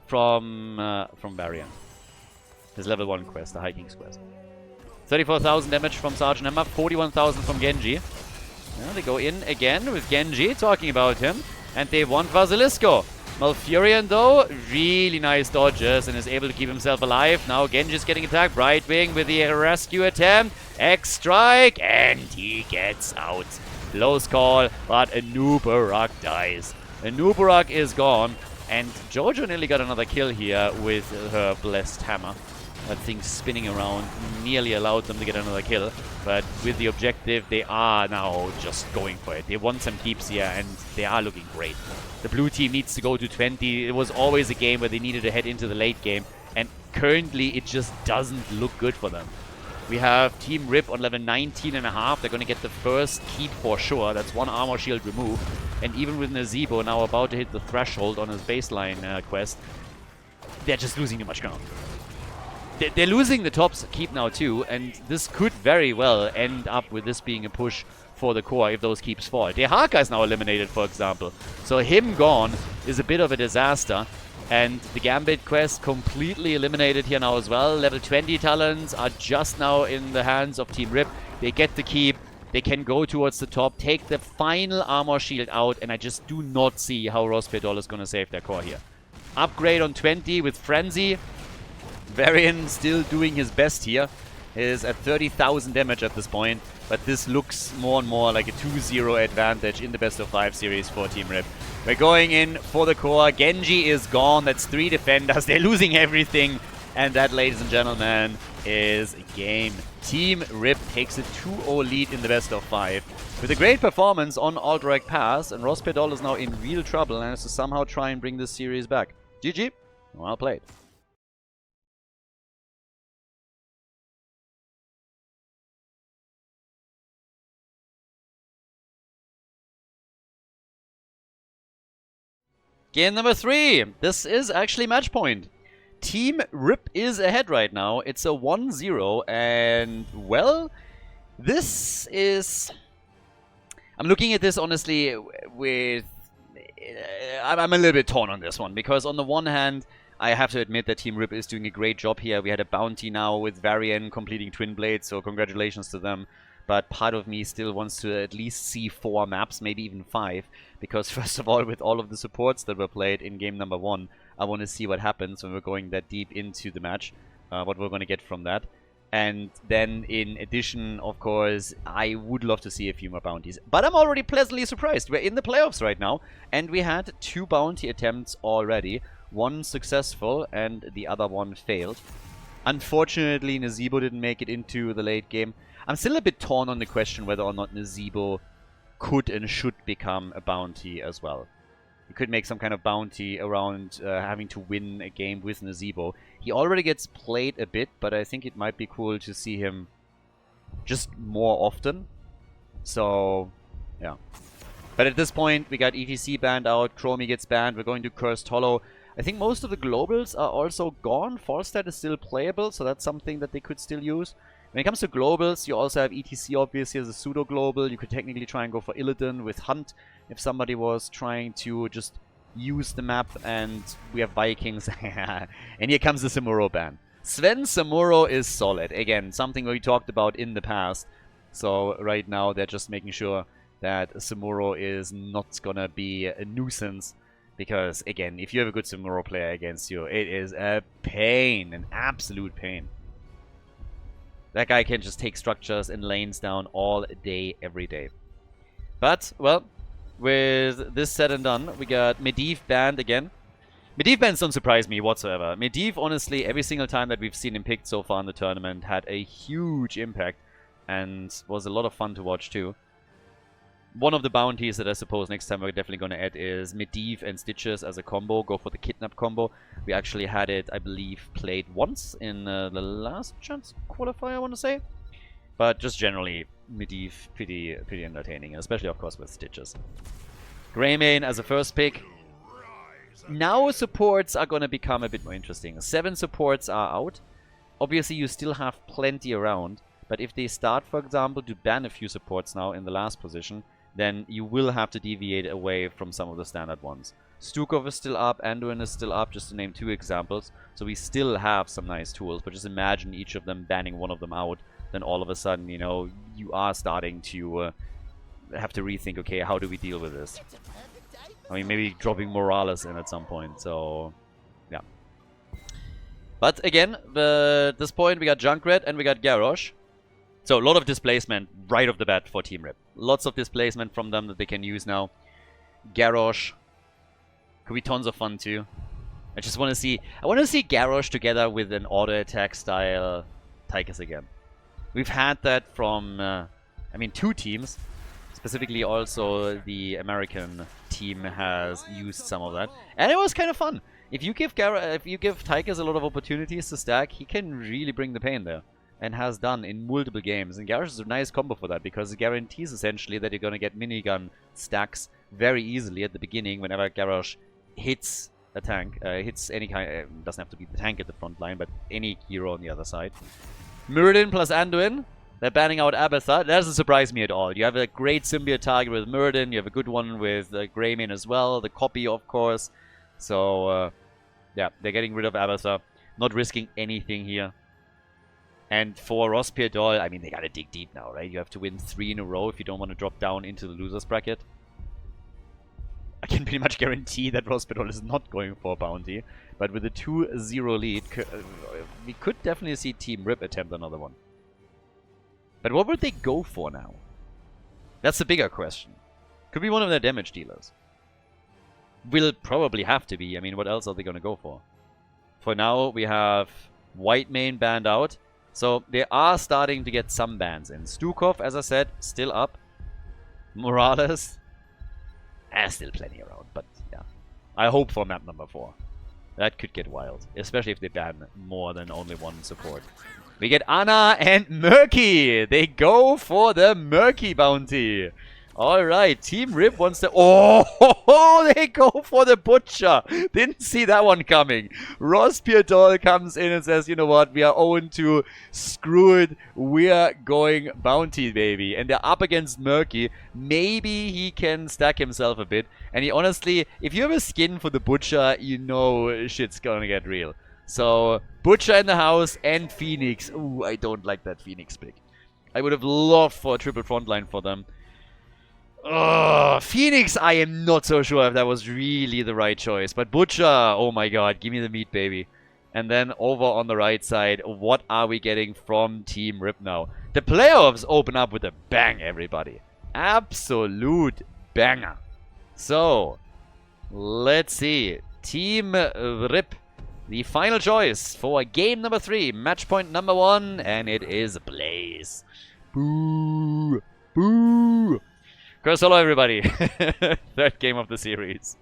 from Varian. His level 1 quest, the High King's quest. 34,000 damage from Sergeant Emma, 41,000 from Genji. Now they go in again with Genji, talking about him. And they want Vasilisco. Malfurion, though, really nice dodges and is able to keep himself alive. Now Genji's getting attacked. Brightwing with the rescue attempt. X-Strike, and he gets out. Close call, but Anubarak dies. Anubarak is gone, and Jojo nearly got another kill here with her Blessed Hammer. That thing spinning around nearly allowed them to get another kill. But with the objective, they are now just going for it. They want some keeps here, and they are looking great. The blue team needs to go to 20. It was always a game where they needed to head into the late game. And currently, it just doesn't look good for them. We have Team Rip on level 19.5. They're going to get the first keep for sure. That's one armor shield removed. And even with Nazeebo now about to hit the threshold on his baseline quest, they're just losing too much ground. They're losing the top keep now too, and this could very well end up with this being a push for the core if those keeps fall. Dehaka is now eliminated, for example. So him gone is a bit of a disaster. And the Gambit quest completely eliminated here now as well. Level 20 talents are just now in the hands of Team Rip. They get the keep. They can go towards the top, take the final armor shield out, and I just do not see how Rospedol is going to save their core here. Upgrade on 20 with Frenzy. Varian still doing his best here. Is at 30,000 damage at this point, but this looks more and more like a 2-0 advantage in the best of 5 series for Team Rip. We're going in for the core. Genji is gone. That's 3 defenders. They're losing everything. And that, ladies and gentlemen, is game. Team Rip takes a 2-0 lead in the best of 5. With a great performance on Alderac Pass, and Rospedol is now in real trouble and has to somehow try and bring this series back. GG. Well played. Game number 3. This is actually match point. Team Rip is ahead right now. It's a 1-0, and well, this is... I'm looking at this honestly with... I'm a little bit torn on this one, because on the one hand, I have to admit that Team Rip is doing a great job here. We had a bounty now with Varian completing Twin Blades, so congratulations to them. But part of me still wants to at least see 4 maps, maybe even 5. Because first of all, with all of the supports that were played in game number 1, I want to see what happens when we're going that deep into the match. What we're going to get from that. And then in addition, of course, I would love to see a few more bounties. But I'm already pleasantly surprised. We're in the playoffs right now. And we had 2 bounty attempts already. One successful and the other one failed. Unfortunately, Nazeebo didn't make it into the late game. I'm still a bit torn on the question whether or not Nazeebo could and should become a bounty as well. You could make some kind of bounty around having to win a game with Nazeebo. He already gets played a bit, but I think it might be cool to see him just more often. So, yeah. But at this point, we got ETC banned out, Chromie gets banned, we're going to Cursed Hollow. I think most of the globals are also gone. Falstad is still playable, so that's something that they could still use. When it comes to globals, you also have ETC obviously as a pseudo-global. You could technically try and go for Illidan with Hunt if somebody was trying to just use the map. And we have Vikings. And here comes the Samuro ban. Sven Samuro is solid. Again, something we talked about in the past. So right now they're just making sure that Samuro is not gonna be a nuisance. Because again, if you have a good Samuro player against you, it is a pain. An absolute pain. That guy can just take structures and lanes down all day, every day. But, well, with this said and done, we got Medivh banned again. Medivh bans don't surprise me whatsoever. Medivh, honestly, every single time that we've seen him picked so far in the tournament had a huge impact and was a lot of fun to watch too. One of the bounties that I suppose next time we're definitely going to add is Medivh and Stitches as a combo. Go for the Kidnap combo. We actually had it, I believe, played once in the last chance qualifier, I want to say. But just generally, Medivh pretty entertaining, especially, of course, with Stitches. Greymane as a first pick. Now supports are going to become a bit more interesting. 7 supports are out. Obviously, you still have plenty around. But if they start, for example, to ban a few supports now in the last position, then you will have to deviate away from some of the standard ones. Stukov is still up, Anduin is still up, just to name 2 examples. So we still have some nice tools, but just imagine each of them banning one of them out. then all of a sudden, you know, you are starting to have to rethink, okay, how do we deal with this? I mean, maybe dropping Morales in at some point, so yeah. But again, at this point we got Junkrat and we got Garrosh. So a lot of displacement right off the bat for Team Rip. Lots of displacement from them that they can use now. Garrosh could be tons of fun too. I just want to see, Garrosh together with an auto attack style Tychus again. We've had that from, I mean, 2 teams. Specifically also the American team has used some of that. And it was kind of fun. If you give Tychus a lot of opportunities to stack, he can really bring the pain there. And has done in multiple games. And Garrosh is a nice combo for that, because it guarantees essentially that you're going to get minigun stacks very easily at the beginning whenever Garrosh hits a tank. Hits any kind, doesn't have to be the tank at the front line, but any hero on the other side. Muradin plus Anduin. They're banning out Abathar. That doesn't surprise me at all. You have a great symbiote target with Muradin. You have a good one with Greymane as well. The copy, of course. So, yeah, they're getting rid of Abathar. Not risking anything here. And for Rospier Doll, I mean, they gotta dig deep now, right? You have to win 3 in a row if you don't want to drop down into the loser's bracket. I can pretty much guarantee that Rospier Doll is not going for a bounty. But with a 2-0 lead, we could definitely see Team Rip attempt another one. But what would they go for now? That's the bigger question. Could be one of their damage dealers. Will probably have to be. I mean, what else are they gonna go for? For now, we have Whitemane banned out. So they are starting to get some bans in. Stukov, as I said, still up. Morales, still plenty around, but yeah. I hope for map number 4. That could get wild, especially if they ban more than only one support. We get Ana and Murky. They go for the Murky bounty. Alright, Team Rip wants to... Oh, they go for the Butcher. Didn't see that one coming. Rospier Doll comes in and says, you know what, we are 0-2. Screw it. We are going bounty, baby. And they're up against Murky. Maybe he can stack himself a bit. And he honestly, if you have a skin for the Butcher, you know shit's gonna get real. So, Butcher in the house and Phoenix. Ooh, I don't like that Phoenix pick. I would have loved for a triple frontline for them. Phoenix, I am not so sure if that was really the right choice. But Butcher, oh my god, give me the meat, baby. And then over on the right side, what are we getting from Team Rip now? The playoffs open up with a bang, everybody. Absolute banger. So, let's see. Team Rip, the final choice for game number 3, match point number 1, and it is Blaze. Boo! Boo! Hello, everybody. 3rd game of the series.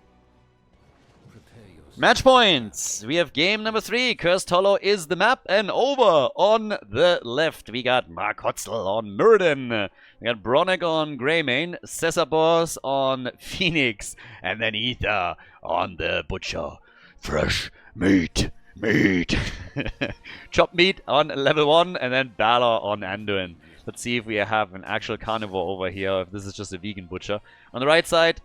Match points. We have game number 3. Cursed Hollow is the map. And over on the left, we got Mark Hotzel on Muradin. We got Bronek on Greymane. Cesarbos on Phoenix. And then Ether on the Butcher. Fresh meat. Meat. Chopped meat on level 1. And then Balor on Anduin. Let's see if we have an actual carnivore over here, if this is just a vegan butcher. On the right side,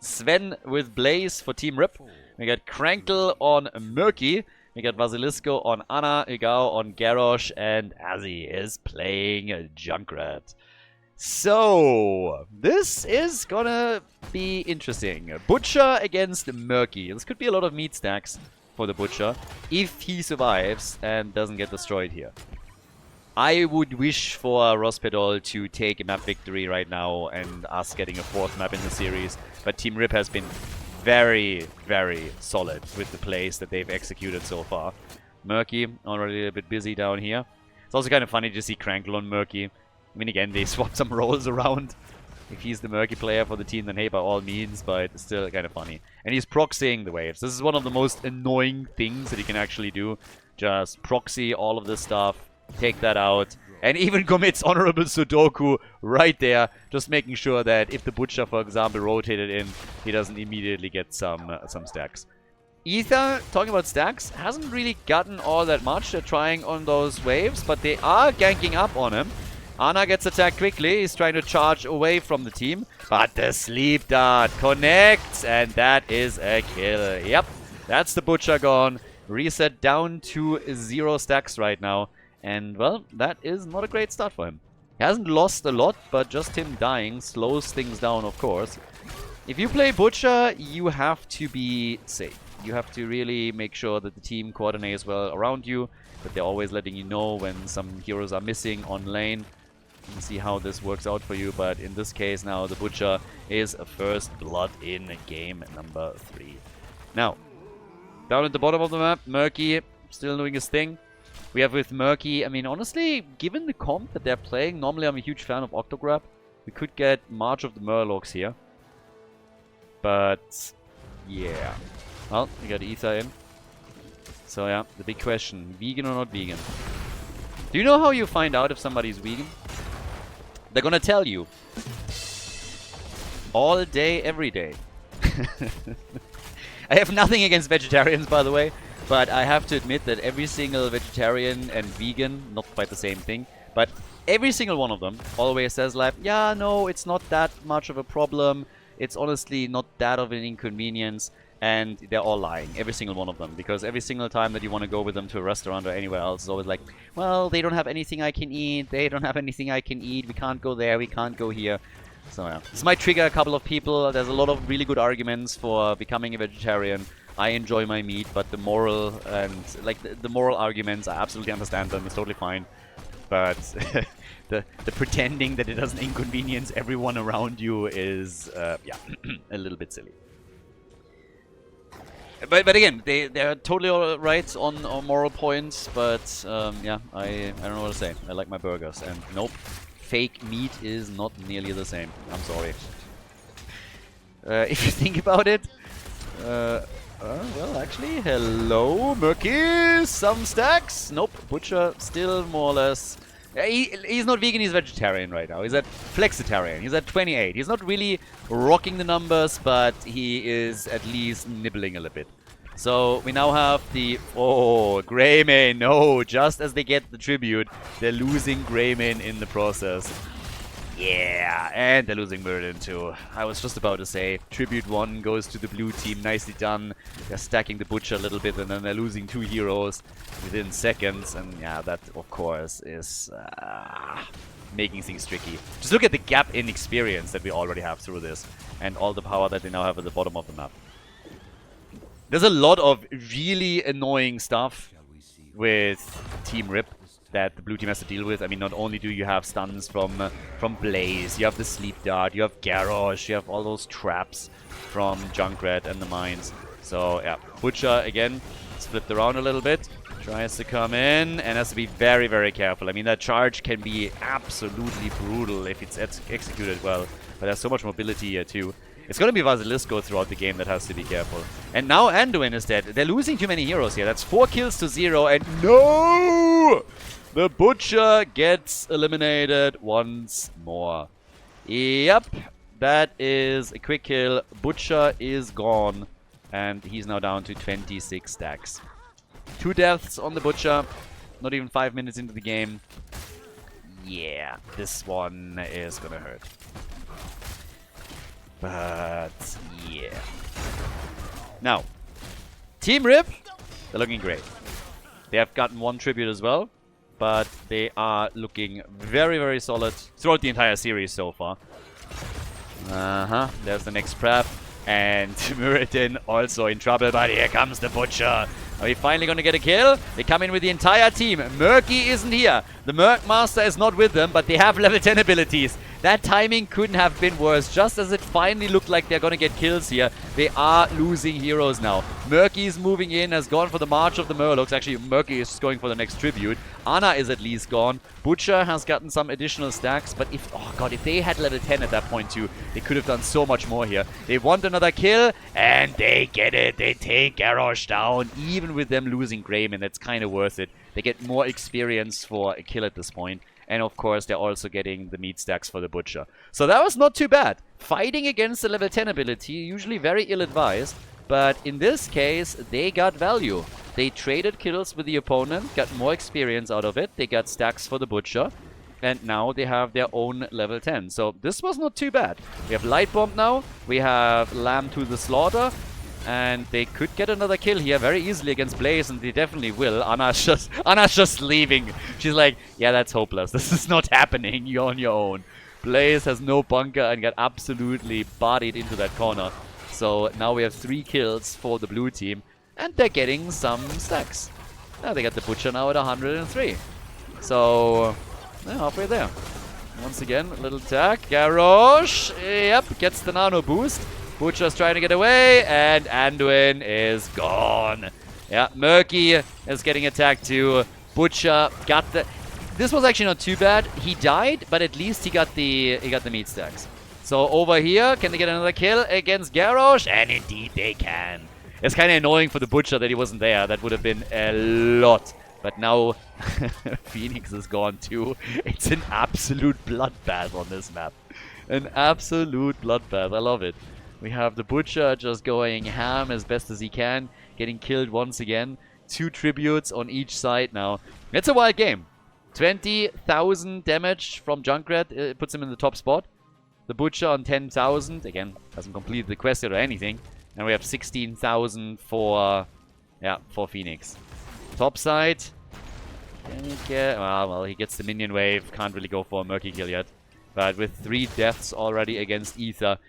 Sven with Blaze for Team Rip. We got Krankle on Murky. We got Vasilisco on Ana, Igao on Garrosh, and Azzy is playing Junkrat. So, this is gonna be interesting. Butcher against Murky. This could be a lot of meat stacks for the Butcher, if he survives and doesn't get destroyed here. I would wish for Rospier Doll to take a map victory right now and us getting a 4th map in the series. But Team Rip has been very, very solid with the plays that they've executed so far. Murky, already a bit busy down here. It's also kind of funny to see Krankle on Murky. I mean, again, they swapped some roles around. If he's the Murky player for the team, then hey, by all means, but it's still kind of funny. And he's proxying the waves. This is one of the most annoying things that he can actually do. Just proxy all of this stuff. Take that out, and even commits honorable Sudoku right there, just making sure that if the Butcher, for example, rotated in, he doesn't immediately get some stacks. Ether, talking about stacks, hasn't really gotten all that much. They're trying on those waves, but they are ganking up on him. Ana gets attacked quickly. He's trying to charge away from the team, but the sleep dart connects, and that is a kill. Yep, that's the Butcher gone. Reset down to 0 stacks right now. And, well, that is not a great start for him. He hasn't lost a lot, but just him dying slows things down, of course. If you play Butcher, you have to be safe. You have to really make sure that the team coordinates well around you, that they're always letting you know when some heroes are missing on lane. You can see how this works out for you, but in this case now the Butcher is a first blood in game number 3. Now, down at the bottom of the map, Murky still doing his thing. We have with Murky, I mean, honestly, given the comp that they're playing, normally I'm a huge fan of Octograb. We could get March of the Murlocs here. But, yeah. Well, we got Ether in. So yeah, the big question, vegan or not vegan? Do you know how you find out if somebody's vegan? They're gonna tell you. All day, every day. I have nothing against vegetarians, by the way, but I have to admit that every single vegetarian and vegan, not quite the same thing, but every single one of them always says like, yeah, no, it's not that much of a problem. It's honestly not that of an inconvenience. And they're all lying, every single one of them, because every single time that you want to go with them to a restaurant or anywhere else, it's always like, well, they don't have anything I can eat, they don't have anything I can eat, we can't go there, we can't go here. So yeah, this might trigger a couple of people. There's a lot of really good arguments for becoming a vegetarian. I enjoy my meat, but the moral and like the moral arguments, I absolutely understand them, it's totally fine. But the pretending that it doesn't inconvenience everyone around you is, yeah, a little bit silly. But again, they're totally all right on moral points, but yeah, I don't know what to say. I like my burgers, and nope, fake meat is not nearly the same. I'm sorry. If you think about it, well, actually, hello, Murky, some stacks. Nope, Butcher still more or less. He's not vegan, he's vegetarian right now. He's at flexitarian. He's at 28. He's not really rocking the numbers, but he is at least nibbling a little bit. So we now have the... Oh, Greymane. No, just as they get the tribute, they're losing Greymane in the process. Yeah, and they're losing Merlin too. I was just about to say, Tribute 1 goes to the blue team, nicely done. They're stacking the Butcher a little bit and then they're losing 2 heroes within seconds. And yeah, that of course is making things tricky. Just look at the gap in experience that we already have through this. And all the power that they now have at the bottom of the map. There's a lot of really annoying stuff with Team Rip that the blue team has to deal with. I mean, not only do you have stuns from Blaze, you have the Sleep Dart, you have Garrosh, you have all those traps from Junkrat and the mines. So, yeah, Butcher, again, flipped around a little bit, tries to come in, and has to be very, very careful. I mean, that charge can be absolutely brutal if it's executed well, but there's so much mobility here, too. It's going to be Vasilisco throughout the game that has to be careful. And now Anduin is dead. They're losing too many heroes here. That's 4 kills to 0, and no! The Butcher gets eliminated once more. Yep, that is a quick kill. Butcher is gone, and he's now down to 26 stacks. 2 deaths on the Butcher, not even 5 minutes into the game. Yeah, this one is gonna hurt. But, yeah. Now, Team Rip, they're looking great. They have gotten 1 tribute as well. But they are looking very, very solid throughout the entire series so far. There's the next prep. And Muradin also in trouble, but here comes the Butcher. Are we finally going to get a kill? They come in with the entire team. Murky isn't here. The Merc Master is not with them, but they have level 10 abilities. That timing couldn't have been worse. Just as it finally looked like they're going to get kills here, they are losing heroes now. Murky is moving in, has gone for the March of the Murlocs. Actually, Murky is going for the next tribute. Ana is at least gone. Butcher has gotten some additional stacks, but if, oh god, if they had level 10 at that point too, they could have done so much more here. They want another kill, and they get it. They take Garrosh down, even with them losing Greymane. That's kind of worth it. They get more experience for a kill at this point. And of course, they're also getting the meat stacks for the Butcher. So that was not too bad. Fighting against the level 10 ability, usually very ill-advised. But in this case, they got value. They traded kills with the opponent, got more experience out of it. They got stacks for the Butcher. And now they have their own level 10. So this was not too bad. We have Light Bomb now. We have Lamb to the Slaughter. And they could get another kill here very easily against Blaze, and they definitely will. Anna's just leaving. She's like, yeah, that's hopeless. This is not happening. You're on your own. Blaze has no bunker and got absolutely bodied into that corner. So now we have 3 kills for the blue team, and they're getting some stacks. Now they got the Butcher now at 103. So, they're halfway there. Once again, a little attack. Garrosh, yep, gets the nano boost. Butcher's trying to get away, and Anduin is gone. Yeah, Murky is getting attacked too. Butcher got the... This was actually not too bad. He died, but at least he got the meat stacks. So over here, can they get another kill against Garrosh? And indeed they can. It's kind of annoying for the Butcher that he wasn't there. That would have been a lot. But now Phoenix is gone too. It's an absolute bloodbath on this map. An absolute bloodbath. I love it. We have the Butcher just going ham as best as he can, getting killed once again. 2 tributes on each side now. It's a wild game. 20,000 damage from Junkrat puts him in the top spot. The Butcher on 10,000. Again, hasn't completed the quest yet or anything. And we have 16,000 for Phoenix. Top side. Can he get... Well, he gets the minion wave. Can't really go for a Murky kill yet. But with 3 deaths already against Ether...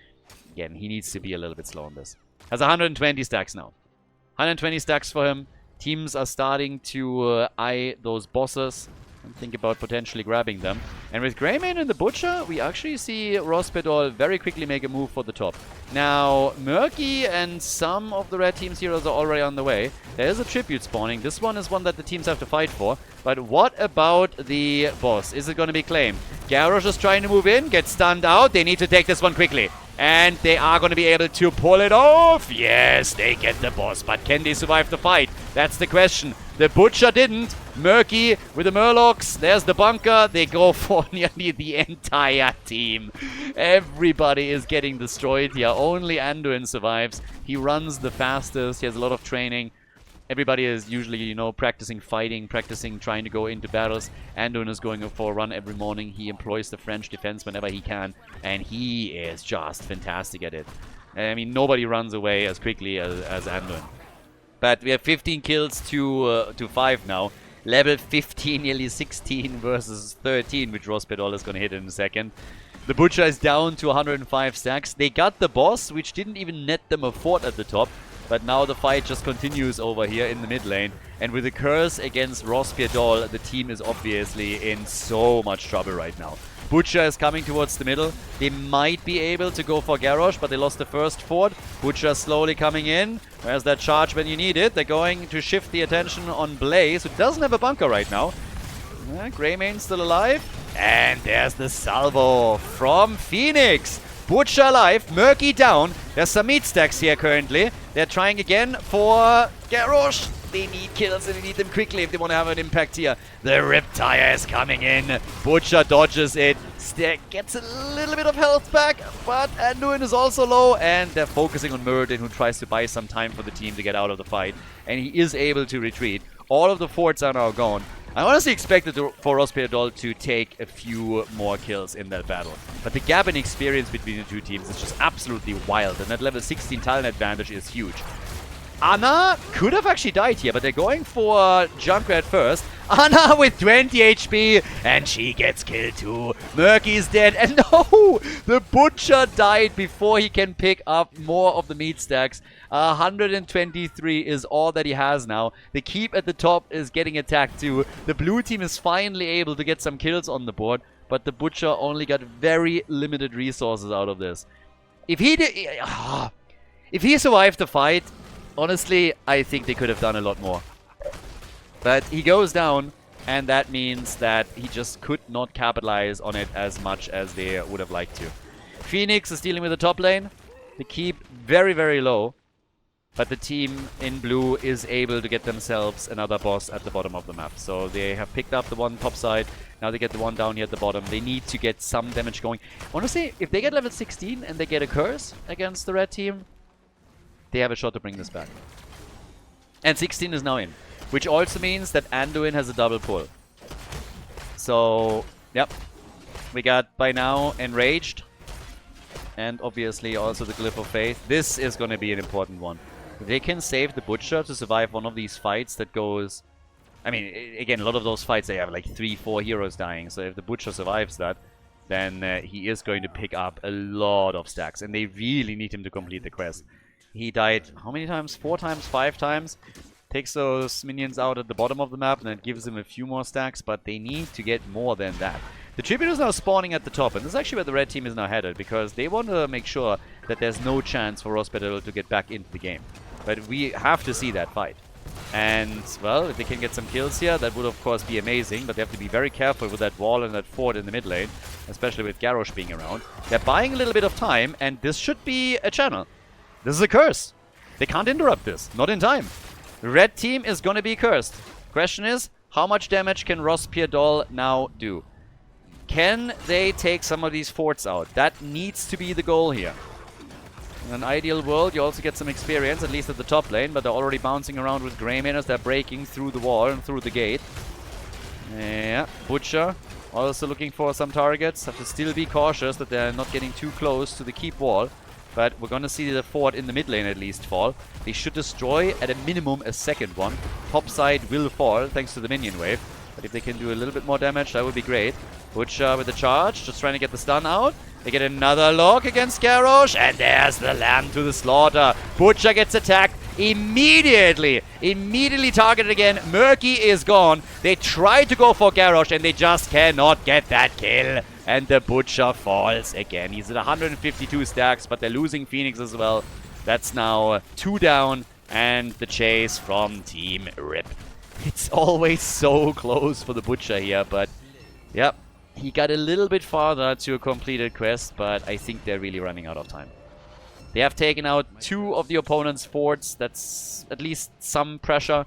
Again, he needs to be a little bit slow on this. Has 120 stacks now. 120 stacks for him. Teams are starting to eye those bosses and think about potentially grabbing them. And with Greymane and the Butcher, we actually see Rospedol very quickly make a move for the top. Now, Murky and some of the red team's heroes are already on the way. There is a tribute spawning. This one is one that the teams have to fight for. But what about the boss? Is it going to be claimed? Garrosh is trying to move in, gets stunned out. They need to take this one quickly. And they are going to be able to pull it off. Yes, they get the boss. But can they survive the fight? That's the question. The Butcher didn't. Murky with the Murlocs. There's the bunker. They go for nearly the entire team. Everybody is getting destroyed here. Only Anduin survives. He runs the fastest. He has a lot of training. Everybody is usually, you know, practicing fighting, practicing trying to go into battles. Anduin is going for a run every morning. He employs the French defense whenever he can. And he is just fantastic at it. I mean, nobody runs away as quickly as Anduin. But we have 15 kills to 5 now. Level 15, nearly 16 versus 13, which Rospedol is going to hit in a second. The Butcher is down to 105 stacks. They got the boss, which didn't even net them a fort at the top. But now the fight just continues over here in the mid lane. And with the curse against Rospedol, the team is obviously in so much trouble right now. Butcher is coming towards the middle. They might be able to go for Garrosh, but they lost the first fort. Butcher slowly coming in. Where's that charge when you need it? They're going to shift the attention on Blaze, who doesn't have a bunker right now. Greymane's still alive. And there's the salvo from Phoenix. Butcher alive, Murky down. There's some meat stacks here currently. They're trying again for Garrosh. They need kills and they need them quickly if they want to have an impact here. The Riptire is coming in. Butcher dodges it. Stack gets a little bit of health back, but Anduin is also low. And they're focusing on Muradin, who tries to buy some time for the team to get out of the fight. And he is able to retreat. All of the forts are now gone. I honestly expected for Rospedol to take a few more kills in that battle. But the gap in experience between the two teams is just absolutely wild. And that level 16 talent advantage is huge. Anna could have actually died here, but they're going for Junkrat first. Anna with 20 HP, and she gets killed too. Murky's dead, and no! The Butcher died before he can pick up more of the meat stacks. 123 is all that he has now. The keep at the top is getting attacked too. The blue team is finally able to get some kills on the board, but the Butcher only got very limited resources out of this. If he survived the fight, honestly, I think they could have done a lot more. But he goes down, and that means that he just could not capitalize on it as much as they would have liked to. Phoenix is dealing with the top lane. They keep very, very low. But the team in blue is able to get themselves another boss at the bottom of the map. So they have picked up the one top side. Now they get the one down here at the bottom. They need to get some damage going. Honestly, if they get level 16 and they get a curse against the red team, they have a shot to bring this back. And 16 is now in. Which also means that Anduin has a double pull. So, yep. We got, by now, Enraged. And obviously also the Glyph of Faith. This is going to be an important one. If they can save the Butcher to survive one of these fights that goes... I mean, again, a lot of those fights, they have like 3-4 heroes dying. So if the Butcher survives that, then he is going to pick up a lot of stacks. And they really need him to complete the quest. He died how many times? 4 times? 5 times? Takes those minions out at the bottom of the map and that gives him a few more stacks. But they need to get more than that. The Tribute is now spawning at the top. And this is actually where the red team is now headed. Because they want to make sure that there's no chance for Rospedal to get back into the game. But we have to see that fight. And, well, if they can get some kills here, that would of course be amazing. But they have to be very careful with that wall and that fort in the mid lane. Especially with Garrosh being around. They're buying a little bit of time. And this should be a channel. This is a curse. They can't interrupt this. Not in time. The red team is going to be cursed. Question is, how much damage can Rospedal now do? Can they take some of these forts out? That needs to be the goal here. In an ideal world, you also get some experience, at least at the top lane, but they're already bouncing around with Grey Mane as they're breaking through the wall and through the gate. Yeah, Butcher also looking for some targets. Have to still be cautious that they're not getting too close to the keep wall. But we're going to see the fort in the mid lane at least fall. They should destroy at a minimum a second one. Top side will fall thanks to the minion wave. But if they can do a little bit more damage, that would be great. Butcher with the charge, just trying to get the stun out. They get another lock against Garrosh, and there's the lamb to the slaughter. Butcher gets attacked immediately. Immediately targeted again. Murky is gone. They try to go for Garrosh, and they just cannot get that kill. And the Butcher falls again. He's at 152 stacks, but they're losing Phoenix as well. That's now 2 down, and the chase from Team Rip. It's always so close for the Butcher here, but yep. He got a little bit farther to a completed quest, but I think they're really running out of time. They have taken out 2 of the opponent's forts. That's at least some pressure.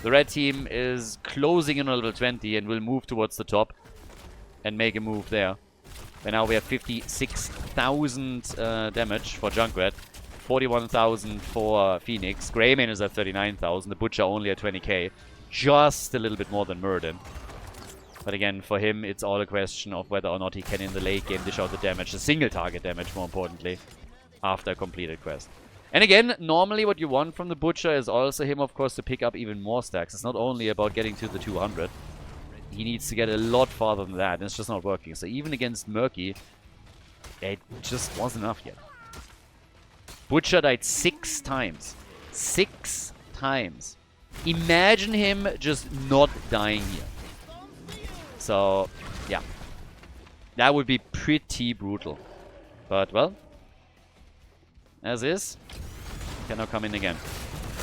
The red team is closing in on level 20 and will move towards the top and make a move there. And now we have 56,000 damage for Junkrat, 41,000 for Phoenix. Greymane is at 39,000. The Butcher only at 20k. Just a little bit more than Muradin. But again, for him, it's all a question of whether or not he can, in the late game, dish out the damage. The single target damage, more importantly, after a completed quest. And again, normally what you want from the Butcher is also him, of course, to pick up even more stacks. It's not only about getting to the 200. He needs to get a lot farther than that, and it's just not working. So even against Murky, it just wasn't enough yet. Butcher died 6 times. 6 times. Imagine him just not dying here. So, yeah. That would be pretty brutal. But, well, as is, cannot come in again.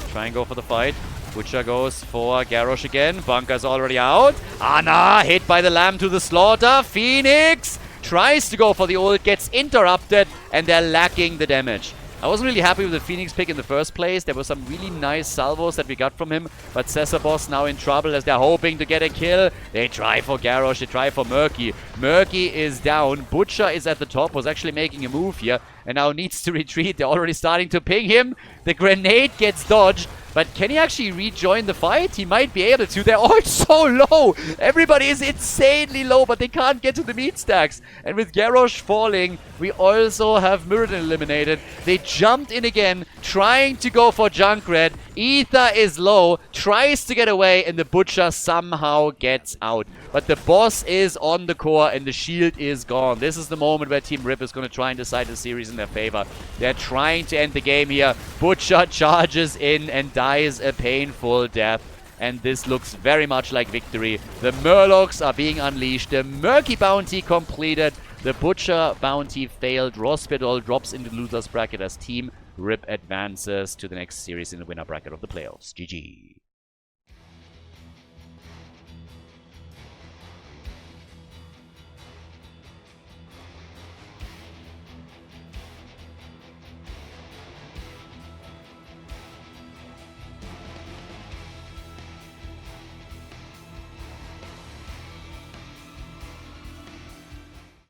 Try and go for the fight. Butcher goes for Garrosh again. Bunker's already out. Ana hit by the lamb to the slaughter. Phoenix tries to go for the ult, gets interrupted, and they're lacking the damage. I wasn't really happy with the Phoenix pick in the first place. There were some really nice salvos that we got from him. But Cesarboss now in trouble as they're hoping to get a kill. They try for Garrosh. They try for Murky. Murky is down. Butcher is at the top. Was actually making a move here. And now needs to retreat. They're already starting to ping him. The grenade gets dodged. But can he actually rejoin the fight? He might be able to. They're all so low. Everybody is insanely low, but they can't get to the meat stacks. And with Garrosh falling, we also have Muradin eliminated. They jumped in again, trying to go for Junkrat. Ether is low, tries to get away, and the Butcher somehow gets out. But the boss is on the core, and the shield is gone. This is the moment where Team Rip is going to try and decide the series in their favor. They're trying to end the game here. Butcher charges in and dies a painful death. And this looks very much like victory. The Murlocs are being unleashed. The Murky bounty completed. The Butcher bounty failed. Rospedal drops into the loser's bracket as Team Rip advances to the next series in the winner bracket of the playoffs. GG.